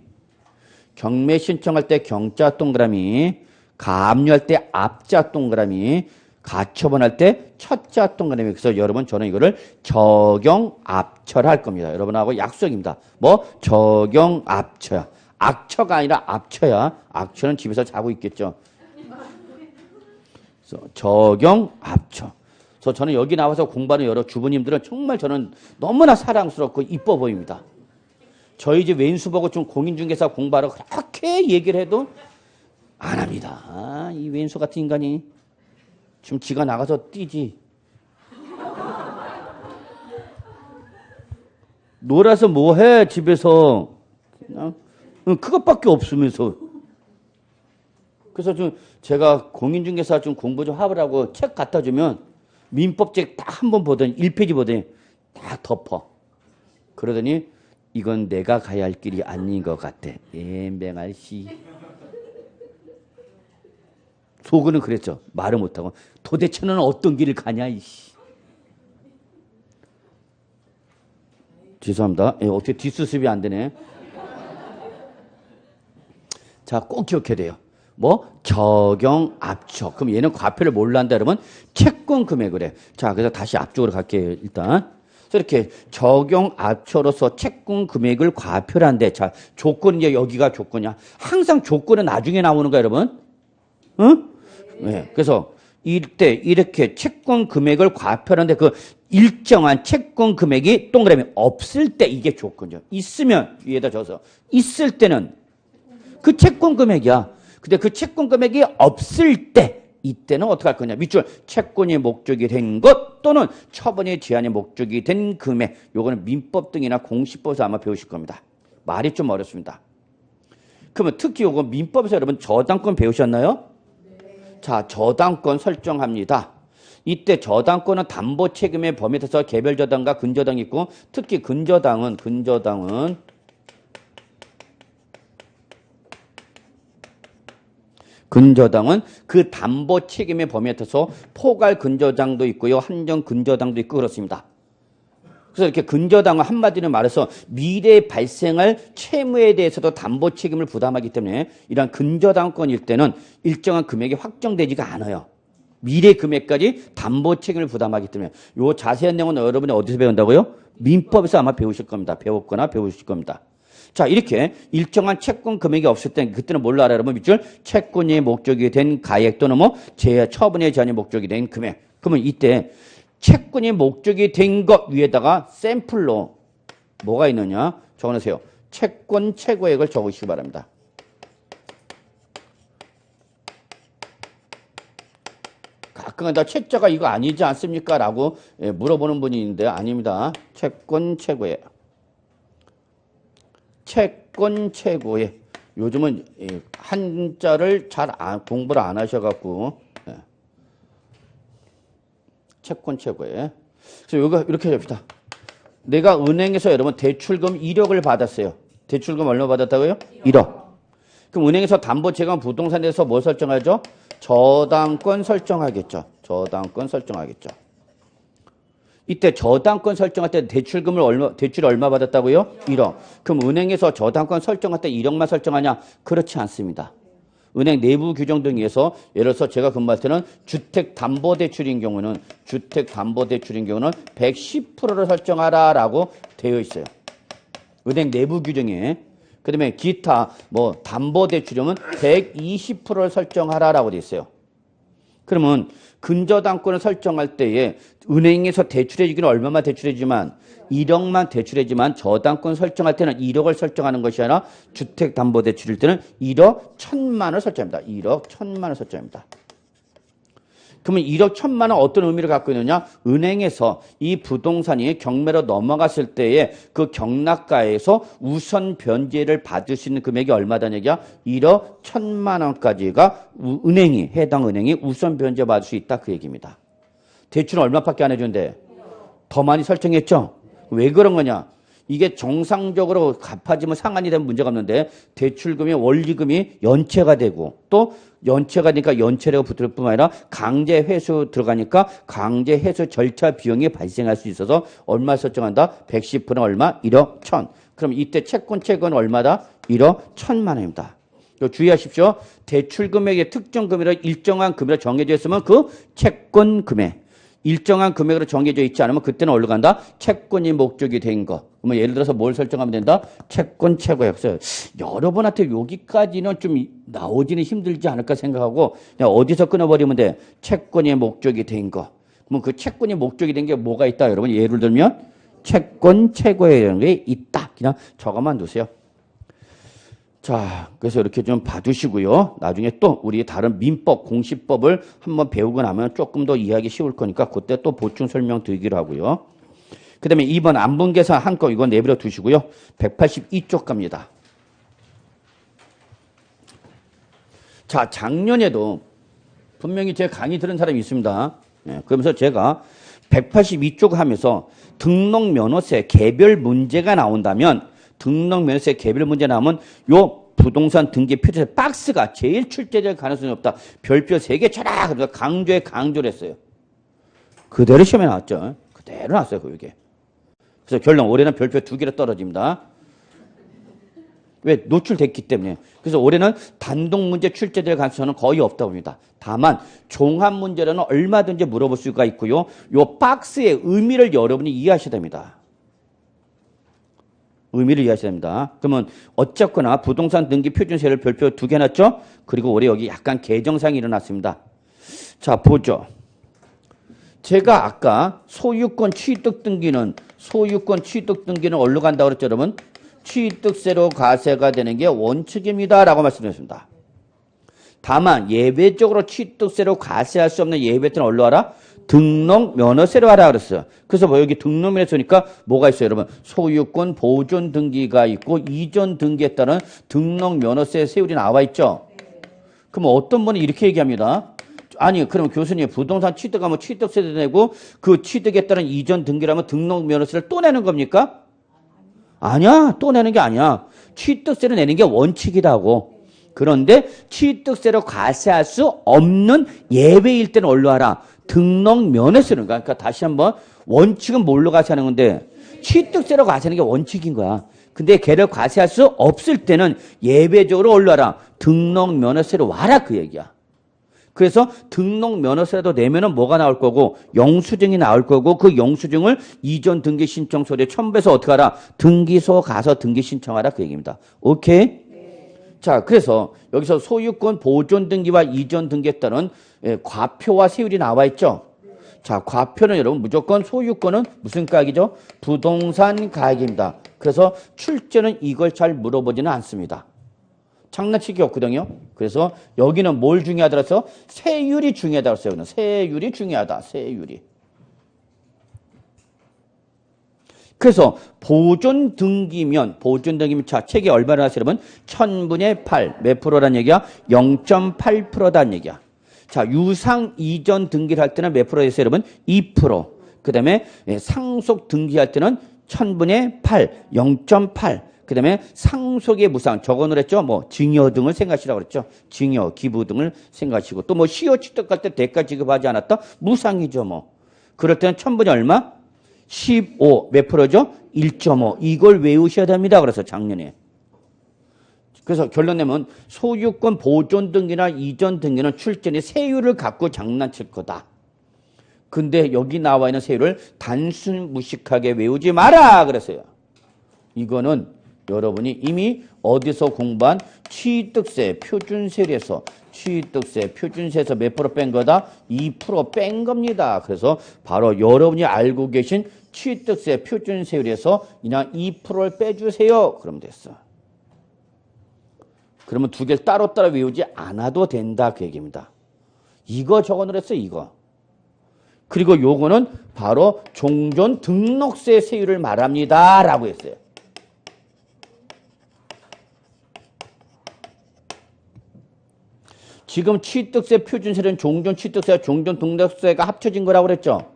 경매 신청할 때 경자 동그라미, 가압류할 때 압자 동그라미, 가처분할 때 첫자 동그라미. 그래서 여러분 저는 이거를 적용 압처를 할 겁니다. 여러분하고 약속입니다. 뭐 적용 압처야. 악처가 아니라 압처야. 악처는 집에서 자고 있겠죠. 그래서 적용 압처. 그래서 저는 여기 나와서 공부하는 여러 주부님들은 정말 저는 너무나 사랑스럽고 이뻐 보입니다. 저희 집 왼수 보고 좀 공인중개사 공부하러 그렇게 얘기를 해도 안 합니다. 아, 이 왼수 같은 인간이 좀 지가 나가서 뛰지. 놀아서 뭐해 집에서. 그냥 그것밖에 없으면서. 그래서 좀 제가 공인중개사 좀 공부 좀 하라고 책 갖다 주면 민법책 딱 한 번 보더니 1페이지 보더니 다 덮어. 그러더니 이건 내가 가야 할 길이 아닌 것 같아. 엠뱅알 씨. 속으로는 그랬죠. 말을 못하고. 도대체는 어떤 길을 가냐 이씨. 죄송합니다. 어떻게 뒷수습이 안 되네. 자, 꼭 기억해야 돼요. 뭐 적용 압축. 그럼 얘는 과표를 뭘로 한다 그러면 채권 금액을 해. 자, 그래서 다시 앞쪽으로 갈게요. 일단. 그래서 이렇게 적용 압축으로서 채권 금액을 과표를 한대. 자, 조건은 이제 여기가 조건이야. 항상 조건은 나중에 나오는 거야, 여러분. 응? 네. 그래서 이때 이렇게 채권 금액을 과표를 하는데 그 일정한 채권 금액이 동그라미 없을 때 이게 조건이죠. 있으면 위에다 적어서 있을 때는 그 채권 금액이야. 근데 그 채권 금액이 없을 때 이때는 어떻게 할 거냐. 밑줄 채권이 목적이 된 것 또는 처분의 제한이 목적이 된 금액. 요거는 민법 등이나 공시법에서 아마 배우실 겁니다. 말이 좀 어렵습니다. 그러면 특히 요거 민법에서 여러분 저당권 배우셨나요? 네. 자, 저당권 설정합니다. 이때 저당권은 담보 책임의 범위에 따라서 개별 저당과 근저당이 있고 특히 근저당은 그 담보 책임의 범위에 따라서 포괄 근저당도 있고요. 한정 근저당도 있고 그렇습니다. 그래서 이렇게 근저당은 한마디로 말해서 미래에 발생할 채무에 대해서도 담보 책임을 부담하기 때문에 이러한 근저당권일 때는 일정한 금액이 확정되지가 않아요. 미래 금액까지 담보 책임을 부담하기 때문에 요 자세한 내용은 여러분이 어디서 배운다고요? 민법에서 아마 배우실 겁니다. 배웠거나 배우실 겁니다. 자, 이렇게 일정한 채권 금액이 없을 때 그때는 뭘로 알아요? 여러분 밑줄 채권이 목적이 된 가액 또는 뭐 처분의 제한이 목적이 된 금액. 그러면 이때 채권이 목적이 된 것 위에다가 샘플로 뭐가 있느냐 적어놓으세요. 채권 최고액을 적으시기 바랍니다. 가끔은 다 채자가 이거 아니지 않습니까? 라고 물어보는 분이 있는데 아닙니다. 채권 최고액. 채권 최고액. 요즘은 한자를 잘 공부를 안 하셔갖고 채권 최고액. 그래서 이거 이렇게 합시다. 내가 은행에서 여러분 대출금 1억을 받았어요. 대출금 얼마 받았다고요? 1억. 그럼 은행에서 담보 제공 부동산에서 뭐 설정하죠? 저당권 설정하겠죠. 저당권 설정하겠죠. 이때 저당권 설정할 때 대출 얼마 받았다고요? 1억. 그럼 은행에서 저당권 설정할 때 1억만 설정하냐? 그렇지 않습니다. 은행 내부 규정 등에 의해서 예를 들어서 제가 근무할 때는 주택담보대출인 경우는 110%를 설정하라라고 되어 있어요. 은행 내부 규정에. 그다음에 기타 뭐 담보대출이면 120%를 설정하라라고 되어 있어요. 그러면 근저당권을 설정할 때에 은행에서 대출해 주기는 얼마만 대출해 주지만 1억만 대출해 주지만 저당권 설정할 때는 1억을 설정하는 것이 아니라 주택담보대출일 때는 1억 1,000만 원을 설정합니다. 1억 1,000만 원을 설정합니다. 그러면 1억 1,000만 원 어떤 의미를 갖고 있느냐? 은행에서 이 부동산이 경매로 넘어갔을 때에 그 경락가에서 우선 변제를 받을 수 있는 금액이 얼마다는 얘기야? 1억 1,000만 원까지가 해당 은행이 우선 변제 받을 수 있다 그 얘기입니다. 대출은 얼마밖에 안 해준대? 더 많이 설정했죠? 왜 그런 거냐? 이게 정상적으로 갚아지면 상환이 되면 문제가 없는데 대출금이 원리금이 연체가 되고 또 연체가 되니까 연체료가 붙을 뿐만 아니라 강제 회수 들어가니까 강제 회수 절차 비용이 발생할 수 있어서 얼마 설정한다? 110%는 얼마? 1억 1,000. 그럼 이때 채권 채권은 얼마다? 1억 1,000만 원입니다. 주의하십시오. 대출 금액의 특정 금액으로 일정한 금액으로 정해져 있으면 그 채권 금액. 일정한 금액으로 정해져 있지 않으면 그때는 어디로 간다? 채권이 목적이 된 거. 그러면 예를 들어서 뭘 설정하면 된다? 채권 최고액. 여러분한테 여기까지는 좀 나오지는 힘들지 않을까 생각하고 그냥 어디서 끊어버리면 돼? 채권이 목적이 된 거. 그러면 그 채권이 목적이 된 게 뭐가 있다? 여러분 예를 들면 채권 최고액이라는 게 있다. 그냥 적어만 두세요. 자, 그래서 이렇게 좀 봐두시고요. 나중에 또 우리 다른 민법, 공시법을 한번 배우고 나면 조금 더 이해하기 쉬울 거니까 그때 또 보충 설명 드리기로 하고요. 그 다음에 2번 안분계산 한 거 이거 내버려 두시고요. 182쪽 갑니다. 자, 작년에도 분명히 제 강의 들은 사람이 있습니다. 그러면서 제가 182쪽 하면서 등록면허세 개별 문제가 나온다면 등록면허세 개별 문제 나오면 요 부동산 등기 표지세 박스가 제일 출제될 가능성이 없다. 별표 3개 쳐라! 그래서 강조를 했어요. 그대로 시험에 나왔죠. 그대로 나왔어요, 그게. 그래서 결론 올해는 별표 2개로 떨어집니다. 왜? 노출됐기 때문에. 그래서 올해는 단독 문제 출제될 가능성은 거의 없다고 봅니다. 다만 종합 문제로는 얼마든지 물어볼 수가 있고요. 요 박스의 의미를 여러분이 이해하셔야 됩니다. 의미를 이해하셔야 됩니다. 그러면 어쨌거나 부동산 등기 표준세율 별표 2개 놨죠? 그리고 올해 여기 약간 개정상이 일어났습니다. 자, 보죠. 제가 아까 소유권 취득 등기는 어디로 간다고 그랬죠, 여러분? 취득세로 과세가 되는 게 원칙입니다. 라고 말씀드렸습니다. 다만 예외적으로 취득세로 과세할 수 없는 예외들은 어디로 하라? 등록 면허세로 하라 그랬어요. 그래서 뭐 여기 등록 면허세니까 뭐가 있어요, 여러분? 소유권 보존 등기가 있고 이전 등기에 따른 등록 면허세 세율이 나와 있죠. 그럼 어떤 분이 이렇게 얘기합니다. 아니, 그럼 교수님 부동산 취득하면 취득세도 내고 그 취득에 따른 이전 등기라면 등록 면허세를 또 내는 겁니까? 아니야, 또 내는 게 아니야. 취득세를 내는 게 원칙이라고. 그런데 취득세로 과세할 수 없는 예외일 때는 어디로 하라? 등록 면허세는. 그러니까 다시 한번 원칙은 뭘로 과세하는 건데 취득세로 과세하는 게 원칙인 거야. 근데 걔를 과세할 수 없을 때는 예외적으로 어디로 하라? 등록 면허세로 와라 그 얘기야. 그래서 등록 면허세라도 내면은 뭐가 나올 거고 영수증이 나올 거고 그 영수증을 이전 등기 신청서에 첨부해서 어떻게 하라? 등기소 가서 등기 신청하라 그 얘기입니다. 오케이? 자, 그래서 여기서 소유권 보존 등기와 이전 등기에 따른 과표와 세율이 나와 있죠. 자, 과표는 여러분 무조건 소유권은 무슨 가액이죠? 부동산 가액입니다. 그래서 출제는 이걸 잘 물어보지는 않습니다. 장난치기 없거든요. 그래서 여기는 뭘 중요하다 그래서 세율이 중요하다 그랬어요. 세율이 중요하다. 세율이. 그래서 보존 등기면 자, 책이 얼마나 하세요, 여러분? 1000분의 8. 몇 프로란 얘기야? 0.8%다는 얘기야. 자, 유상 이전 등기를 할 때는 몇 프로였어요, 여러분? 2%. 그 다음에 상속 등기할 때는 1000분의 8. 0.8. 그 다음에 상속의 무상, 적어놓으 했죠? 뭐, 증여 등을 생각하시라고 그랬죠? 증여, 기부 등을 생각하시고. 또 뭐, 시효 취득할 때 대가 지급하지 않았다? 무상이죠, 뭐. 그럴 때는 1000분의 얼마? 15. 몇 프로죠? 1.5. 이걸 외우셔야 됩니다. 그래서 작년에. 그래서 결론 내면 소유권 보존 등기나 이전 등기는 출전이 세율을 갖고 장난칠 거다. 근데 여기 나와 있는 세율을 단순 무식하게 외우지 마라. 그랬어요. 이거는 여러분이 이미 어디서 공부한 취득세 표준세율에서 몇 프로 뺀 거다? 2% 뺀 겁니다. 그래서 바로 여러분이 알고 계신 취득세 표준세율에서 그냥 2%를 빼주세요. 그러면 됐어. 그러면 두 개를 따로따로 외우지 않아도 된다. 그 얘기입니다. 이거 적어놓으랬어요. 이거. 그리고 요거는 바로 종전 등록세 세율을 말합니다. 라고 했어요. 지금 취득세 표준세는 종전 취득세와 종전 등록세가 합쳐진 거라고 그랬죠.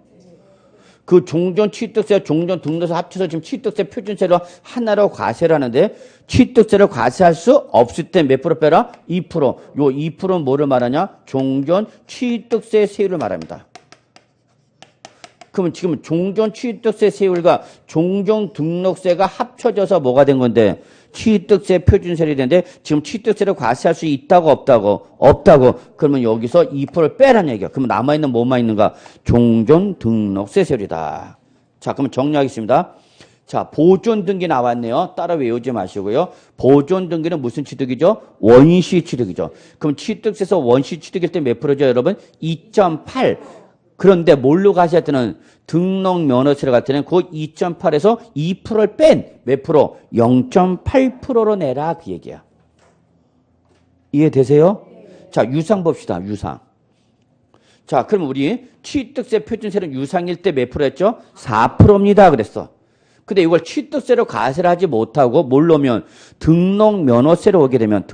그 종전 취득세와 종전 등록세 합쳐서 지금 취득세 표준세로 하나로 과세를 하는데 취득세를 과세할 수 없을 때 몇 프로 빼라? 2%. 요 2%는 뭐를 말하냐? 종전 취득세 세율을 말합니다. 그러면 지금 종전 취득세 세율과 종전 등록세가 합쳐져서 뭐가 된 건데 취득세 표준세율이 되는데 지금 취득세를 과세할 수 있다고 없다고? 없다고. 그러면 여기서 2%를 빼라는 얘기야. 그러면 남아있는 뭐만 있는가? 종전 등록세 세율이다. 자, 그러면 정리하겠습니다. 자, 보존 등기 나왔네요. 따라 외우지 마시고요. 보존 등기는 무슨 취득이죠? 원시 취득이죠. 그럼 취득세에서 원시 취득일 때 몇 프로죠, 여러분? 2.8. 그런데 뭘로 가셔야 되는 등록 면허세를 갈 때는 그 2.8에서 2%를 뺀 몇 프로? 0.8%로 내라 그 얘기야. 이해되세요? 자, 유상 봅시다. 유상. 자, 그럼 우리 취득세 표준세는 유상일 때 몇 프로였죠? 4%입니다. 그랬어. 근데 이걸 취득세로 과세를 하지 못하고 뭘로 오면 등록 면허세로 오게 되면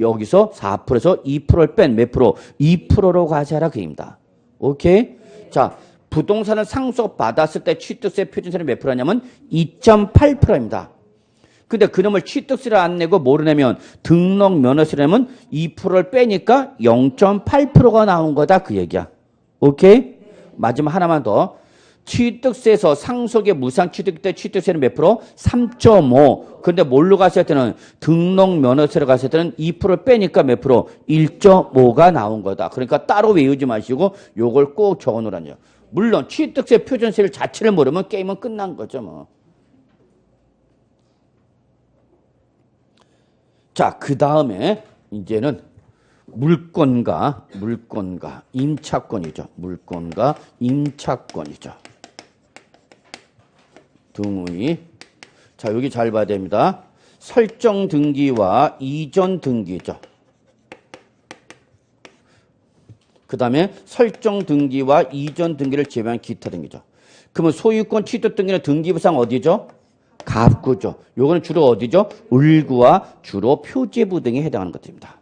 여기서 4%에서 2%를 뺀 몇 프로? 2%로 과세하라 그 얘기입니다. 오케이? 자, 부동산을 상속받았을 때 취득세 표준세는 몇 프로냐면 2.8%입니다. 근데 그놈을 취득세를 안 내고 뭐를 내면 등록 면허세를 내면 2%를 빼니까 0.8%가 나온 거다 그 얘기야. 오케이? 마지막 하나만 더. 취득세에서 상속의 무상취득 때 취득세는 몇 프로? 3.5. 근데 뭘로 갔을 때는 등록면허세로 갔을 때는 2%를 빼니까 몇 프로? 1.5가 나온 거다. 그러니까 따로 외우지 마시고 요걸 꼭 적어 놓으라뇨. 물론 취득세 표준세율 자체를 모르면 게임은 끝난 거죠, 뭐. 자, 그 다음에 이제는 물권과 임차권이죠. 물권과 임차권이죠. 등의. 자, 여기 잘 봐야 됩니다. 설정 등기와 이전 등기죠. 그 다음에 설정 등기와 이전 등기를 제외한 기타 등기죠. 그러면 소유권 취득 등기는 등기부상 어디죠? 갑구죠. 요거는 주로 어디죠? 을구와 주로 표제부 등에 해당하는 것들입니다.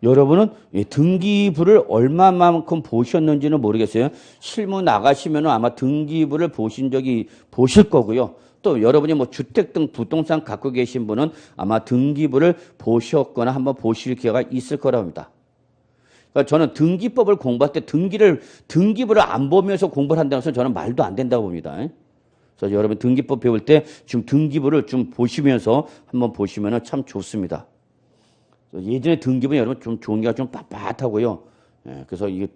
여러분은 등기부를 얼마만큼 보셨는지는 모르겠어요. 실무 나가시면 아마 등기부를 보실 거고요. 또 여러분이 뭐 주택 등 부동산 갖고 계신 분은 아마 등기부를 보셨거나 한번 보실 기회가 있을 거라고 합니다. 그러니까 저는 등기법을 공부할 때 등기부를 안 보면서 공부를 한다는 것은 저는 말도 안 된다고 봅니다. 그래서 여러분 등기법 배울 때 지금 등기부를 좀 보시면서 한번 보시면 참 좋습니다. 예전에 등기부는 여러분 좀 종이가 좀 빳빳하고요. 그래서 이게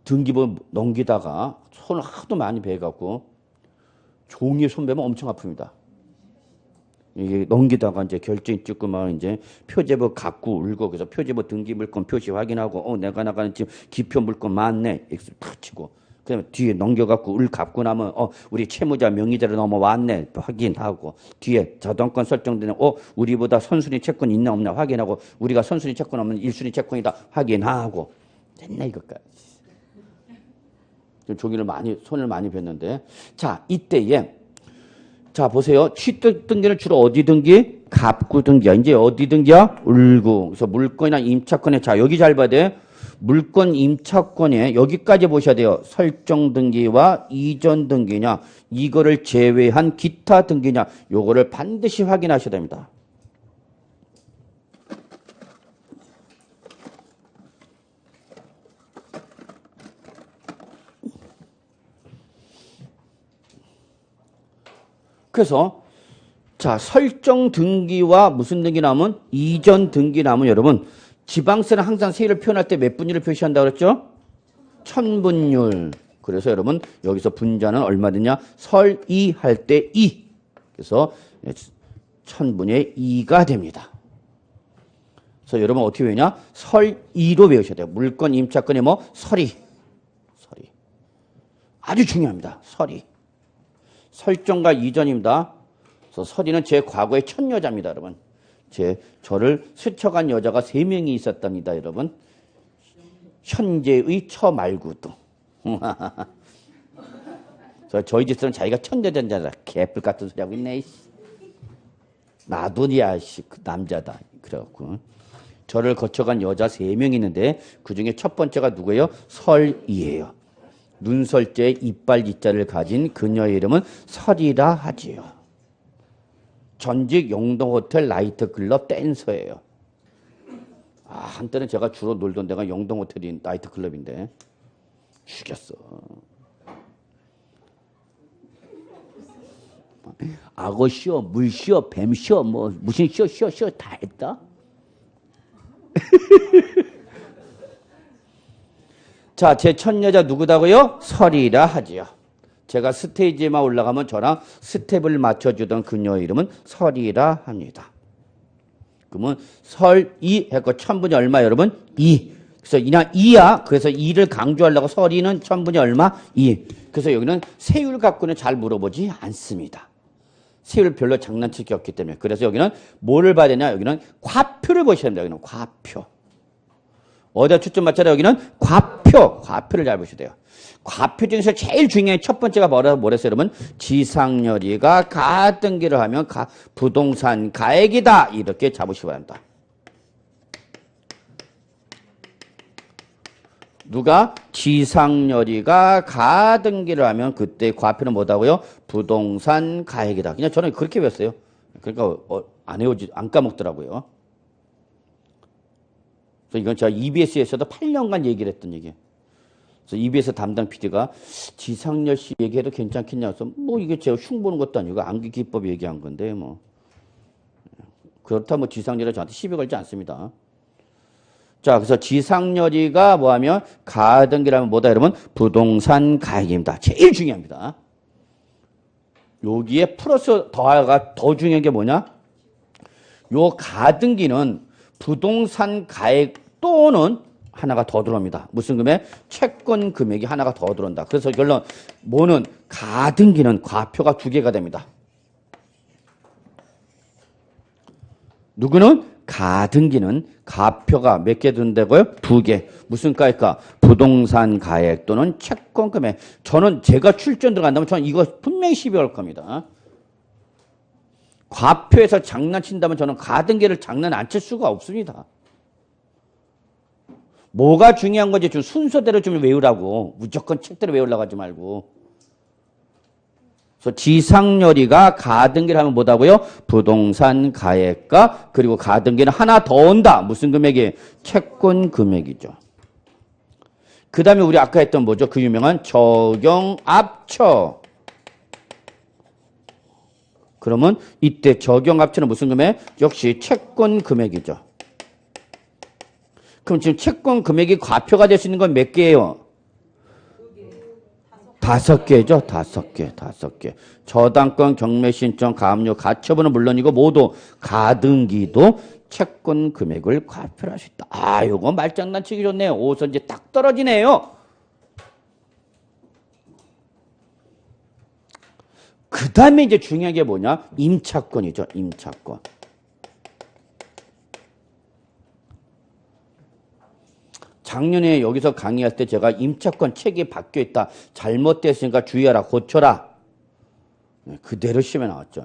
등기부 넘기다가 손을 하도 많이 베갖고 종이에 손 베면 엄청 아픕니다. 이게 넘기다가 이제 결정 찍고 막 이제 표제부 갖고 울고 그래서 표제부 등기물건 표시 확인하고 내가 나가는 지금 기표 물건 많네 X 탁 치고 그다음에 뒤에 넘겨갖고 을 갚고 나면 우리 채무자 명의자로 넘어왔네 확인하고 뒤에 자동권 설정되는 우리보다 선순위 채권 있나 없나 확인하고 우리가 선순위 채권 없는 1순위 채권이다 확인하고 맨날 이것까지 종이를 손을 많이 뱉는데 자 이때에 자 보세요. 취득 등기는 주로 어디 등기? 갑구 등기야. 이제 어디 등기야? 을구. 그래서 물권이나 임차권에 자 여기 잘 봐야 돼. 물권 임차권에 여기까지 보셔야 돼요. 설정 등기와 이전 등기냐 이거를 제외한 기타 등기냐 요거를 반드시 확인하셔야 됩니다. 그래서 자 설정 등기와 무슨 등기 나오면 이전 등기 나오면 여러분 지방세는 항상 세율을 표현할 때 몇 분율을 표시한다고 그랬죠? 천분율. 그래서 여러분 여기서 분자는 얼마 되냐? 설이 할 때 2. 그래서 천분의 2가 됩니다. 그래서 여러분 어떻게 외우냐? 설이로 외우셔야 돼요. 물권 임차권에 뭐? 설이. 아주 중요합니다. 설이. 설정과 이전입니다. 그래서 설이는 제 과거의 첫 여자입니다, 여러분. 저를 스쳐간 여자가 3명이 있었답니다, 여러분. 현재의 처 말고도. 저희 집사람 자기가 천여자잖아. 개뿔 같은 소리 하고 있네. 나도야, 그 남자다. 그래갖고. 저를 거쳐간 여자 3명이 있는데 그 중에 첫 번째가 누구예요? 설이에요. 눈설자에 이빨 이자를 가진 그녀의 이름은 설이라 하지요. 전직 영동호텔 나이트클럽 댄서예요. 한때는 제가 주로 놀던 데가 영동호텔이 나이트클럽인데 죽였어. 악어 쇼, 물 쇼, 뱀 쇼, 뭐 무슨 쇼 다 했다. 자, 제 첫 여자 누구다고요? 설이라 하지요. 제가 스테이지에만 올라가면 저랑 스텝을 맞춰주던 그녀의 이름은 설이라 합니다. 그러면 설이 했고 천분이 얼마 여러분? 2. 그래서 그냥 2야. 그래서 2를 강조하려고 설이는 천분이 얼마? 2. 그래서 여기는 세율 갖고는 잘 물어보지 않습니다. 세율 별로 장난칠 게 없기 때문에. 그래서 여기는 뭐를 봐야 되냐? 여기는 과표를 보셔야 됩니다. 여기는 과표. 어디다 초점 맞춰라? 여기는 과표를 잘 보셔야 돼요. 과표 중에서 제일 중요한 첫 번째가 뭐랬어요, 여러분? 지상렬이가 가등기를 하면 부동산 가액이다. 이렇게 잡으시기 바랍니다. 누가? 지상렬이가 가등기를 하면 그때 과표는 뭐다고요? 부동산 가액이다. 그냥 저는 그렇게 배웠어요. 그러니까 안 까먹더라고요. 그래서 이건 제가 EBS에서도 8년간 얘기를 했던 얘기예요. 그래서 EBS 담당 PD가 지상렬 씨 얘기해도 괜찮겠냐 해서 뭐 이게 제가 흉보는 것도 아니고 암기기법 얘기한 건데 뭐 그렇다 뭐 지상렬이 저한테 시비 걸지 않습니다. 자, 그래서 지상렬이가 뭐하면 가등기라면 뭐다 여러분? 부동산 가액입니다. 제일 중요합니다. 여기에 플러스 더하가 더 중요한 게 뭐냐? 요 가등기는 부동산 가액 또는 하나가 더 들어옵니다. 무슨 금액? 채권 금액이 하나가 더 들어온다. 그래서 결론 뭐는 가등기는 과표가 2개가 됩니다. 누구는? 가등기는 가표가 몇 개 든다고요? 2개. 무슨 가액까? 부동산 가액 또는 채권 금액. 저는 제가 출전 들어간다면 저는 이거 분명히 시비 걸 겁니다. 과표에서 장난친다면 저는 가등기를 장난 안 칠 수가 없습니다. 뭐가 중요한 건지 좀 순서대로 좀 외우라고. 무조건 책대로 외우려고 하지 말고. 그래서 지상렬이가 가등기를 하면 뭐다고요? 부동산 가액과 그리고 가등기는 하나 더 온다. 무슨 금액이? 채권 금액이죠. 그 다음에 우리 아까 했던 뭐죠? 그 유명한 적용합처. 그러면 이때 적용합처는 무슨 금액? 역시 채권 금액이죠. 그럼 지금 채권 금액이 과표가 될 수 있는 건 몇 개예요? 5개죠. 5개. 저당권, 경매신청, 가압류, 가처분은 물론이고 모두 가등기도 채권 금액을 과표를 할 수 있다. 아, 요거 말장난치기 좋네요. 오선지 딱 떨어지네요. 그 다음에 이제 중요한 게 뭐냐? 임차권이죠. 임차권. 작년에 여기서 강의할 때 제가 임차권 책이 바뀌어 있다. 잘못됐으니까 주의하라. 고쳐라. 그대로 시험에 나왔죠.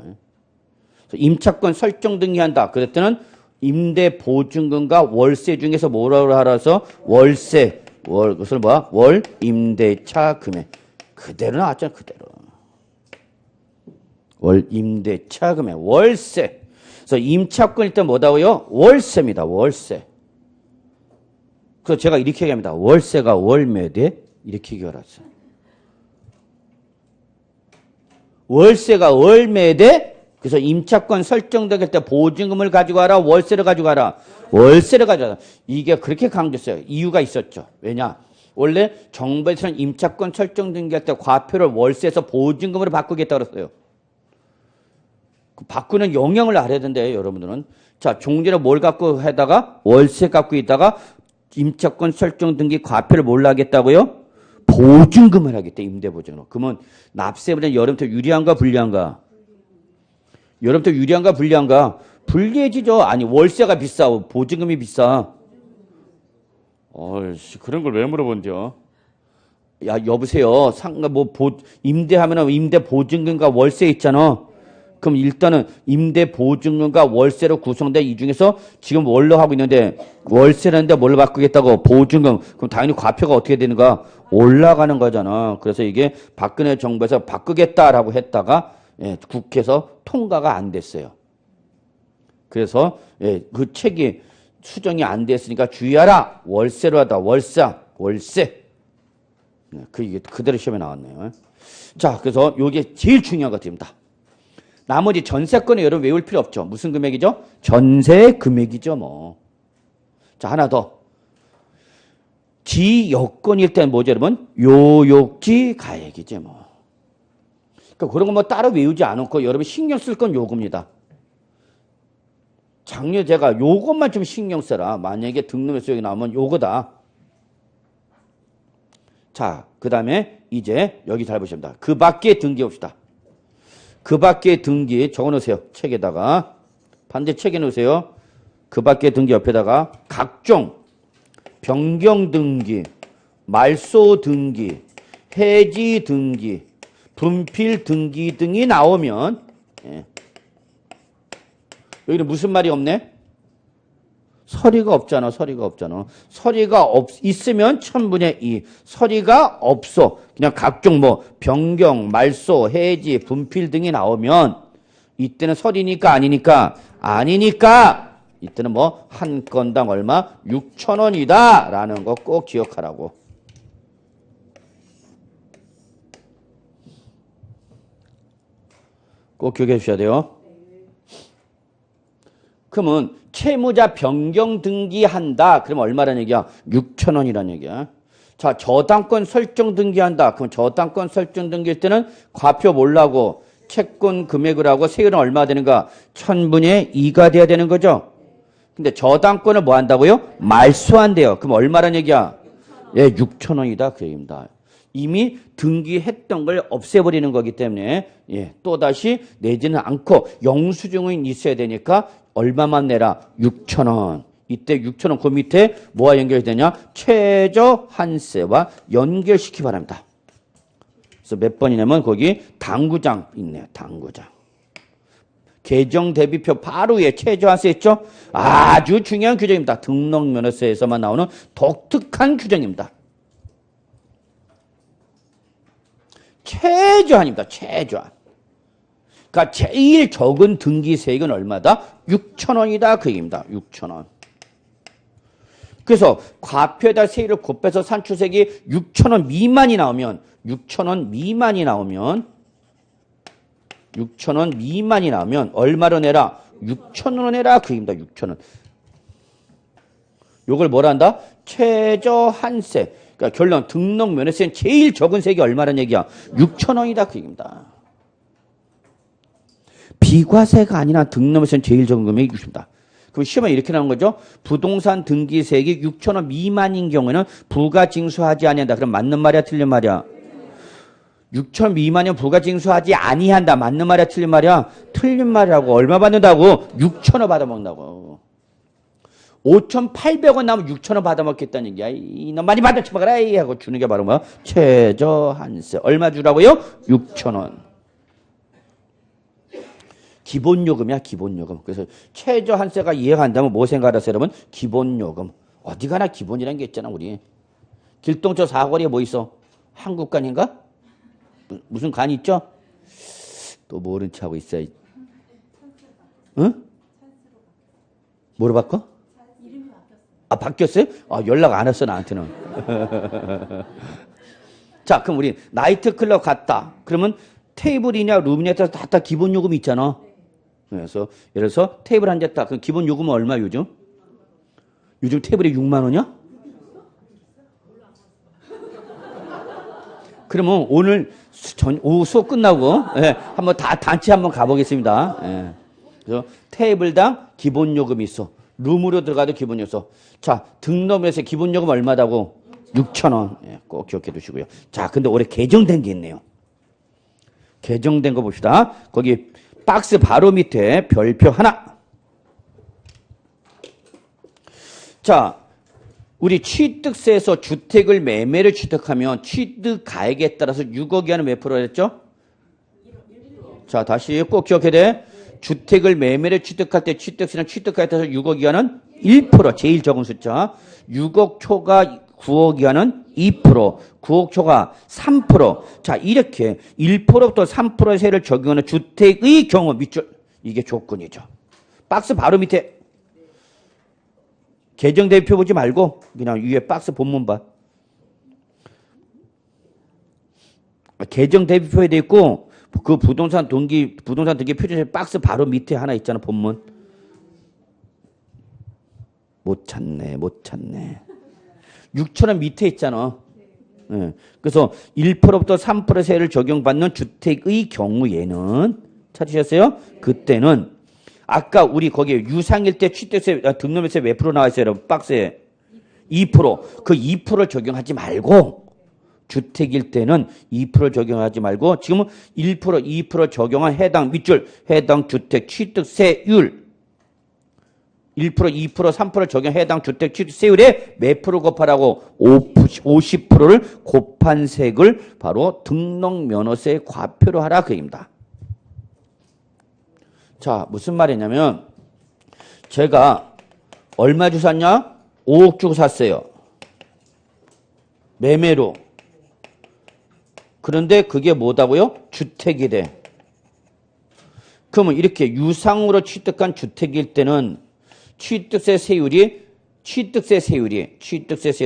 임차권 설정 등기한다. 그랬더니 임대보증금과 월세 중에서 뭐라고 하라서 월세. 그것을 뭐야? 월 임대차 금액. 그대로 나왔잖아요. 그대로. 월 임대차 금액. 월세. 그래서 임차권 일단 뭐다고요? 월세입니다. 월세. 그래서 제가 이렇게 얘기합니다. 월세가 월 매대? 이렇게 얘기해놨어요. 월세가 월 매대? 그래서 임차권 설정될 때 보증금을 가지고 와라? 월세를 가지고 와라? 월세를 가지고 와라. 이게 그렇게 강조했어요. 이유가 있었죠. 왜냐? 원래 정부에서는 임차권 설정 등기할 때 과표를 월세에서 보증금으로 바꾸겠다고 그랬어요. 바꾸는 영향을 알아야 된대요. 여러분들은. 자, 종전에 뭘 갖고 하다가 월세 갖고 있다가 임차권 설정 등기 과표를 뭘 하겠다고요? 보증금을 하겠다. 임대보증으로. 그러면 납세보다 여름부터 유리한가 불리한가? 여름부터 유리한가 불리한가? 불리해지죠. 아니 월세가 비싸. 보증금이 비싸. 어이씨 그런 걸 왜 물어본죠? 야 여보세요. 임대하면 임대 보증금과 월세 있잖아. 그럼 일단은 임대보증금과 월세로 구성된 이 중에서 지금 뭘로 하고 있는데 월세라는데 뭘로 바꾸겠다고? 보증금. 그럼 당연히 과표가 어떻게 되는가? 올라가는 거잖아. 그래서 이게 박근혜 정부에서 바꾸겠다라고 했다가 국회에서 통과가 안 됐어요. 그래서 그 책이 수정이 안 됐으니까 주의하라. 월세로 하다. 월세. 이게 그대로 시험에 나왔네요. 자, 그래서 이게 제일 중요한 것 같습니다. 나머지 전세권은 여러분 외울 필요 없죠. 무슨 금액이죠? 전세 금액이죠, 뭐. 자, 하나 더. 지여건일 때는 뭐죠, 여러분? 요역지 가액이죠, 뭐. 그러니까 그런 거 뭐 따로 외우지 않고 여러분 신경 쓸 건 요겁니다. 작년에 제가 요것만 좀 신경 써라. 만약에 등록일수 여기 나오면 요거다. 자, 그 다음에 이제 여기 잘 보십니다. 그 밖에 등기 봅시다. 그 밖에 등기 적어 놓으세요. 책에다가. 반대 책에 놓으세요. 그 밖에 등기 옆에다가 각종 변경 등기, 말소 등기, 해지 등기, 분필 등기 등이 나오면 여기는 무슨 말이 없네? 서리가 없잖아. 서리가 있으면 1000분의 2. 서리가 없어. 그냥 각종 변경, 말소, 해지, 분필 등이 나오면 이때는 서리니까 아니니까 이때는 뭐 한 건당 얼마? 6,000원이다 라는 거 꼭 기억하라고. 꼭 기억해 주셔야 돼요. 그러면 채무자 변경 등기한다. 그러면 얼마란 얘기야? 6,000원이란 얘기야. 자, 저당권 설정 등기한다. 그럼 저당권 설정 등기일 때는 과표 몰라고 채권 금액을 하고 세율은 얼마 되는가? 1000분의 2가 돼야 되는 거죠. 근데 저당권을 뭐 한다고요? 말소한대요. 그럼 얼마란 얘기야? 예, 6,000원이다. 그 얘기입니다. 이미 등기했던 걸 없애버리는 거기 때문에 예, 또다시 내지는 않고 영수증은 있어야 되니까 얼마만 내라? 6,000원. 이때 6,000원 그 밑에 뭐와 연결되냐? 최저 한세와 연결시키 바랍니다. 그래서 몇 번이냐면 거기 당구장 있네요. 당구장. 계정 대비표 바로 위에 최저 한세 있죠? 아주 중요한 규정입니다. 등록면허세에서만 나오는 독특한 규정입니다. 최저한입니다. 최저한. 그러니까 제일 적은 등기세액은 얼마다? 6,000원이다. 그 얘기입니다. 6,000원. 그래서 과표에다 세율을 곱해서 산출세액이 6,000원 미만이 나오면 6,000원 미만이 나오면 6,000원 미만이 나오면 얼마로 내라? 6,000원을 내라. 그 얘기입니다. 6,000원. 요걸 뭐라 한다? 최저 한세. 그러니까 결론 등록 면허세는 제일 적은 세액이 얼마란 얘기야? 6,000원이다. 그 얘기입니다. 비과세가 아니라 등록면허세는 제일 적은 금액이 60입니다. 그럼 시험에 이렇게 나온 거죠. 부동산 등기세액이 6,000원 미만인 경우에는 부가징수하지 아니한다. 그럼 맞는 말이야? 틀린 말이야? 6,000원 미만이면 부가징수하지 아니한다. 맞는 말이야? 틀린 말이야? 틀린 말이라고. 얼마 받는다고? 6,000원 받아먹는다고. 5,800원 나오면 6,000원 받아먹겠다는 얘기야. 이놈 많이 받아쳐먹어라 하고 주는 게 바로 뭐야? 최저 한세. 얼마 주라고요? 6,000원. 기본요금이야, 기본요금. 그래서 최저 한세가 이해가 안 되면 뭐 생각하세요, 여러분? 기본요금. 어디 가나 기본이라는 게 있잖아, 우리. 길동저 사거리에 뭐 있어? 한국간인가? 무슨 간 있죠? 또 모른 체 하고 있어. 응? 뭐로 바꿔? 아, 바뀌었어요? 아, 연락 안 했어, 나한테는. 자, 그럼 우리 나이트클럽 갔다. 그러면 테이블이냐, 룸이냐, 다 기본 요금이 있잖아. 그래서, 예를 들어서 테이블 한 대 딱, 그럼 기본 요금은 얼마 요즘? 요즘 테이블이 6만 원이야? 그러면 오늘 오후 수업 끝나고, 예, 한번 다 단체 한번 가보겠습니다. 예. 그래서 테이블당 기본 요금이 있어. 룸으로 들어가도 기본 요금. 자, 등록에서 기본 요금 얼마다고? 6,000원. 예, 꼭 기억해 두시고요. 자, 근데 올해 개정된 게 있네요. 개정된 거 봅시다. 거기 박스 바로 밑에 별표 하나. 자, 우리 취득세에서 주택을 매매를 취득하면 취득가액에 따라서 6억이 하는 몇 프로를 했죠? 자, 다시 꼭 기억해야 돼. 주택을 매매를 취득할 때 취득세는 취득가액에 따라서 6억 이하는 1%, 제일 적은 숫자. 6억 초과 9억 이하는 2%, 9억 초과 3%. 자, 이렇게 1%부터 3%의 세를 적용하는 주택의 경우 밑줄, 이게 조건이죠. 박스 바로 밑에 계정 대표 보지 말고 그냥 위에 박스 본문 봐. 계정 대표에 돼 있고 그 부동산 등기 표준세 박스 바로 밑에 하나 있잖아, 본문. 못 찾네. 6,000원 밑에 있잖아. 네. 그래서 1%부터 3% 세를 적용받는 주택의 경우에는 찾으셨어요? 그때는 아까 우리 거기에 유상일 때 취득세 등록세 몇 프로 나와 있어요, 여러분? 박스에 2%. 그 2%를 적용하지 말고 주택일 때는 2% 적용하지 말고 지금은 1%, 2% 적용한 해당 밑줄, 해당 주택 취득세율 1%, 2%, 3% 적용 해당 주택 취득세율에 몇 프로 곱하라고? 50%를 곱한 세액을 바로 등록면허세 과표로 하라 그 얘기입니다. 자, 무슨 말이냐면 제가 얼마 주고 샀냐? 5억 주고 샀어요. 매매로. 그런데 그게 뭐다고요? 주택이 돼. 그러면 이렇게 유상으로 취득한 주택일 때는 취득세 세율이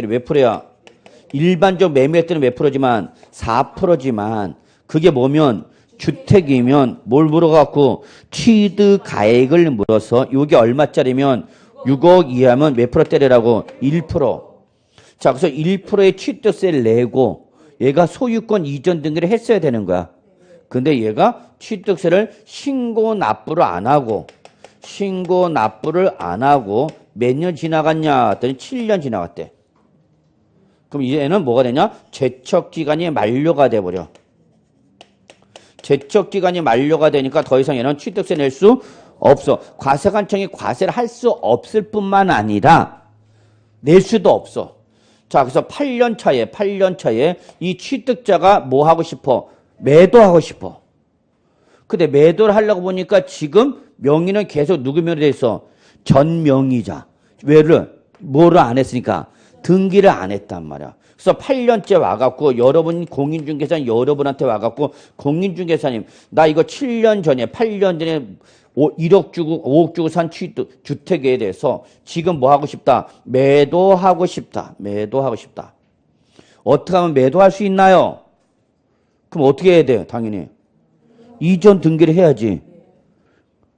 몇 프로야? 일반적 매매할 때는 몇 프로지만 4%지만 그게 뭐면 주택이면 뭘 물어갖고 취득가액을 물어서 이게 얼마짜리면 6억 이하면 몇 프로 때리라고? 1%. 자, 그래서 1%의 취득세를 내고 얘가 소유권 이전 등기를 했어야 되는 거야. 근데 얘가 취득세를 신고 납부를 안 하고 몇 년 지나갔냐 했더니 7년 지나갔대. 그럼 얘는 뭐가 되냐? 제척기간이 만료가 돼버려. 제척기간이 만료가 되니까 더 이상 얘는 취득세 낼 수 없어. 과세관청이 과세를 할 수 없을 뿐만 아니라 낼 수도 없어. 자, 그래서 8년 차에 이 취득자가 뭐 하고 싶어? 매도하고 싶어. 근데 매도를 하려고 보니까 지금 명의는 계속 누구 명의로 돼 있어? 전 명의자. 뭐를 안 했으니까? 등기를 안 했단 말이야. 그래서 8년째 와갖고 여러분 공인중개사님 여러분한테 와갖고 공인중개사님 나 이거 8년 전에 1억 주고 5억 주고 산 주택에 대해서 지금 뭐 하고 싶다? 매도하고 싶다. 어떻게 하면 매도할 수 있나요? 그럼 어떻게 해야 돼? 당연히 이전 등기를 해야지.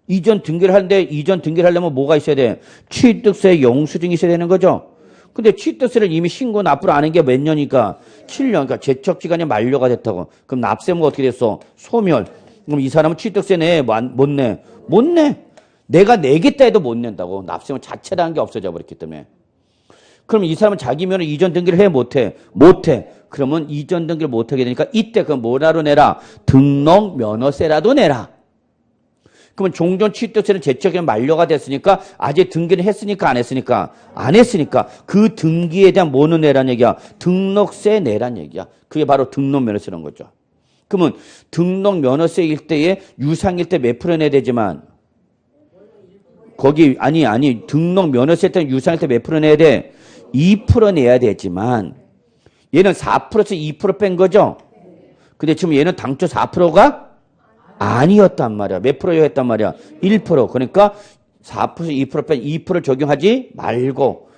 이전 등기를 하려면 뭐가 있어야 돼? 취득세 영수증이 있어야 되는 거죠. 근데 취득세를 이미 신고 납부를 안 한 게 몇 년이니까 7년. 그러니까 제척기간이 만료가 됐다고. 그럼 납세무가 어떻게 됐어? 소멸. 그럼 이 사람은 취득세 내? 못 내? 못 내. 내가 내겠다 해도 못 낸다고. 납세무 자체라는 게 없어져 버렸기 때문에. 그럼 이 사람은 자기 면허 이전 등기를 해? 못 해? 못 해. 그러면 이전 등기를 못 하게 되니까 이때 그럼 뭐라도 내라? 등록 면허세라도 내라. 그러면 종전 취득세는 제척기간 만료가 됐으니까 아직 등기를 했으니까 안 했으니까? 안 했으니까 그 등기에 대한 뭐는 내란 얘기야? 등록세 내란 얘기야. 그게 바로 등록면허세라는 거죠. 그러면 등록면허세일 때에 유상일 때 몇 프로 내야 되지만 거기 아니 등록면허세 때는 유상일 때 몇 프로 내야 돼? 2% 내야 되지만 얘는 4%에서 2% 뺀 거죠. 근데 지금 얘는 당초 4%가 아니었단 말이야. 몇 프로였단 말이야? 1%. 그러니까 4% 2% 뺀 2%를 적용하지 말고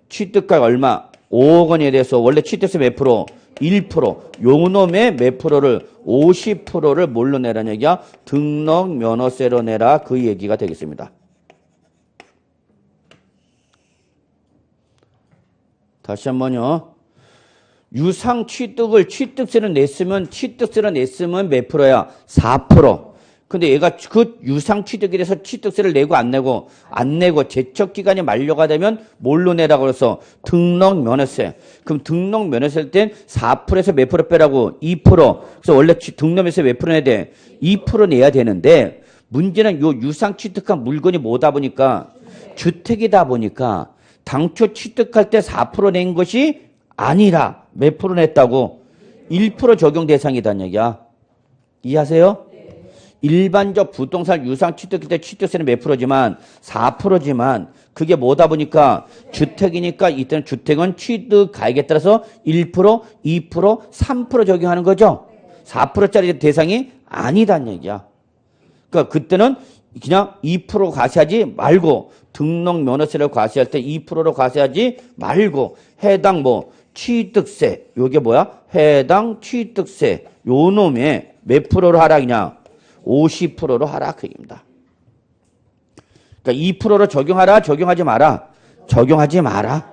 취득가가 얼마? 5억 원에 대해서 원래 취득세 몇 프로? 1%. 요 놈의 몇 프로를 50%를 뭘로 내라는 얘기야? 등록 면허세로 내라. 그 얘기가 되겠습니다. 다시 한번요. 유상 취득세를 냈으면 몇 프로야? 4%. 근데 얘가 그 유상 취득에 대해서 취득세를 내고 안 내고 제척 기간이 만료가 되면 뭘로 내라고 그래서 등록 면허세. 그럼 등록 면허세일 땐 4%에서 몇 프로 빼라고? 2%. 그래서 원래 등록 면허세 몇 프로 내야 돼? 2% 내야 되는데 문제는 요 유상 취득한 물건이 뭐다 보니까 주택이다 보니까 당초 취득할 때 4% 낸 것이 아니라 몇 프로 냈다고? 1% 적용 대상이란 얘기야. 이해하세요? 네. 일반적 부동산 유상 취득할 때 취득세는 몇 프로지만 4%지만 그게 뭐다 보니까 주택이니까 이때는 주택은 취득 가액에 따라서 1%, 2%, 3% 적용하는 거죠. 4%짜리 대상이 아니란 얘기야. 그러니까 그때는 그냥 2% 과세하지 말고 등록 면허세를 과세할 때 2%로 과세하지 말고 해당 취득세, 요게 뭐야? 해당 취득세, 요 놈의 몇 프로로 하라, 그냥? 50%로 하라, 그 얘기입니다. 그러니까 2%로 적용하라, 적용하지 마라? 적용하지 마라.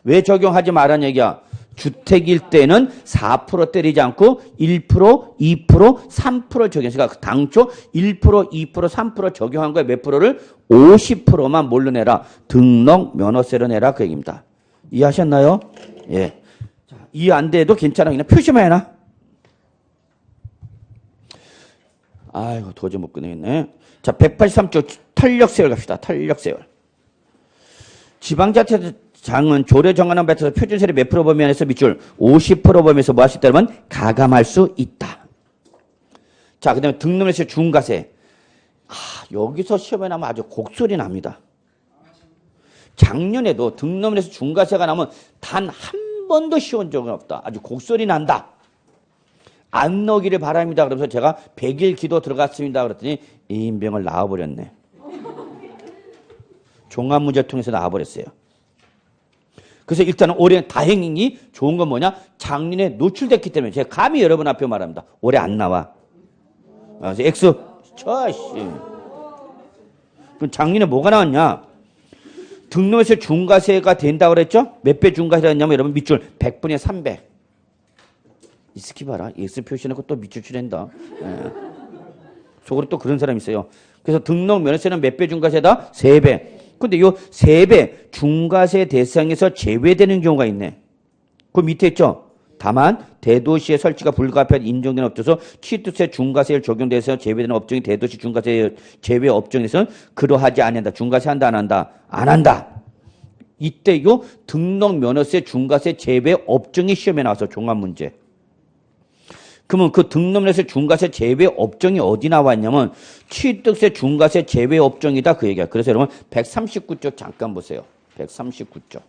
왜 적용하지 마라는 얘기야? 주택일 때는 4% 때리지 않고 1%, 2%, 3% 적용했으니까 당초 1%, 2%, 3% 적용한 거에 몇 프로를? 50%만 뭘로 내라? 등록 면허세로 내라, 그 얘기입니다. 이해하셨나요? 예. 이해 안 돼도 괜찮아. 그냥 표시만 해놔. 아이고, 도저히 못 끊겠네. 자, 183조 탄력세율 갑시다. 탄력세율. 지방자치장은 조례 정하는 바에 따라서 표준세율 몇 프로 범위 안에서 밑줄 50% 범위에서 뭐 할 수 있다면 가감할 수 있다. 자, 그 다음에 등록면허세 중과세. 여기서 시험에 나면 아주 곡소리 납니다. 작년에도 등록면허세 중과세가 나면 단 한 번도 시원 적은 없다. 아주 곡소리 난다. 안 넣기를 바랍니다. 그러면서 제가 100일 기도 들어갔습니다. 그랬더니 이인병을 낳아버렸네. 종합문제를 통해서 나와버렸어요. 그래서 일단은 올해 다행히 좋은 건 뭐냐? 작년에 노출됐기 때문에 제가 감히 여러분 앞에 말합니다. 올해 안 나와. 그래서 X 쳐씨. 그럼 작년에 뭐가 나왔냐? 등록에서 중과세가 된다고 그랬죠? 몇 배 중과세가 했냐면 여러분 밑줄 100분의 300. 이 스키 봐라. X 표시해놓고 또 밑줄 칠한다. 예. 속으로 또 그런 사람이 있어요. 그래서 등록 면허세는 몇 배 중과세다? 3배. 근데 요 3배 중과세 대상에서 제외되는 경우가 있네. 그 밑에 있죠? 다만 대도시의 설치가 불가피한 인정되는 업체에서 취득세 중과세를 적용돼서 제외되는 업종이 대도시 중과세 제외 업종에서는 그러하지 않는다. 중과세 한다 안 한다? 안 한다. 이때 요 등록 면허세 중과세 제외 업종이 시험에 나와서 종합문제. 그러면 그 등록면허세 중과세 제외 업종이 어디 나왔냐면 취득세 중과세 제외 업종이다 그 얘기야. 그래서 여러분 139쪽 잠깐 보세요. 139쪽.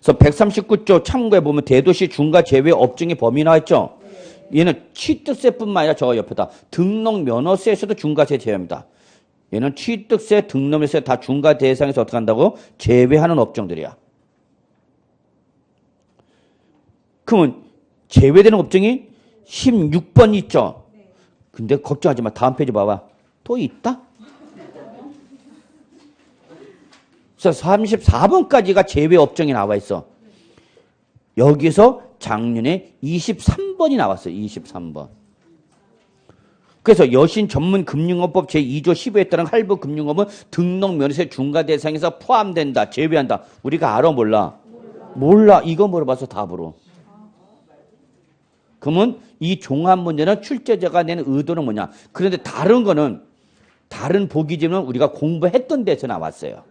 그래서 139조 참고해 보면 대도시 중과 제외 업종의 범위 나와있죠. 얘는 취득세뿐만 아니라 저 옆에다 등록 면허세에서도 중과세 제외입니다. 얘는 취득세, 등록면허세 다 중과 대상에서 어떻게 한다고? 제외하는 업종들이야. 그러면 제외되는 업종이 16번 있죠. 근데 걱정하지 마. 다음 페이지 봐봐. 또 있다? 그래서 34번까지가 제외 업종이 나와 있어. 여기서 작년에 23번이 나왔어요. 23번. 그래서 여신 전문 금융업법 제2조 15에 따른 할부 금융업은 등록 면허세 중과 대상에서 포함된다. 제외한다. 우리가 알아 몰라? 몰라. 이거 물어봐서 답으로. 그러면 이 종합 문제는 출제자가 낸 의도는 뭐냐? 그런데 다른 거는 다른 보기 지문은 우리가 공부했던 데서 나왔어요.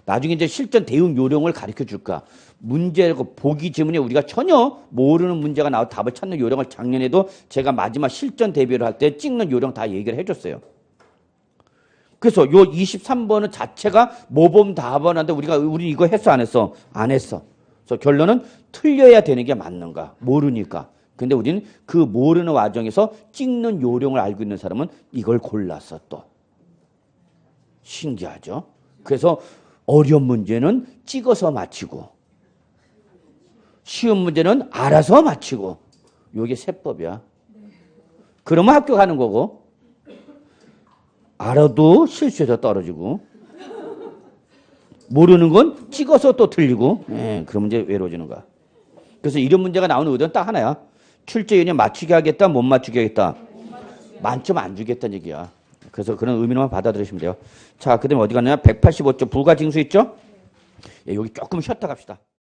나중에 이제 실전 대응 요령을 가르쳐 줄까? 문제 보기 지문에 우리가 전혀 모르는 문제가 나와 답을 찾는 요령을 작년에도 제가 마지막 실전 대비를 할 때 찍는 요령 다 얘기를 해줬어요. 그래서 요 23번은 자체가 모범 답안인데 우리 이거 했어 안 했어? 안 했어. 그래서 결론은 틀려야 되는 게 맞는가? 모르니까. 근데 우리는 그 모르는 과정에서 찍는 요령을 알고 있는 사람은 이걸 골랐어 또. 신기하죠? 그래서 어려운 문제는 찍어서 맞히고 쉬운 문제는 알아서 맞히고 이게 세법이야. 그러면 합격하는 거고 알아도 실수해서 떨어지고 모르는 건 찍어서 또 틀리고 그런 문제 외로워지는 거야. 그래서 이런 문제가 나오는 의도는 딱 하나야. 출제위원회 맞추게 하겠다, 못 맞추게 하겠다. 만점 안 주겠다는 얘기야. 그래서 그런 의미로만 받아들이시면 돼요. 자, 그 다음에 어디 갔나요? 185쪽 불가징수 있죠? 예, 여기 조금 쉬었다 갑시다.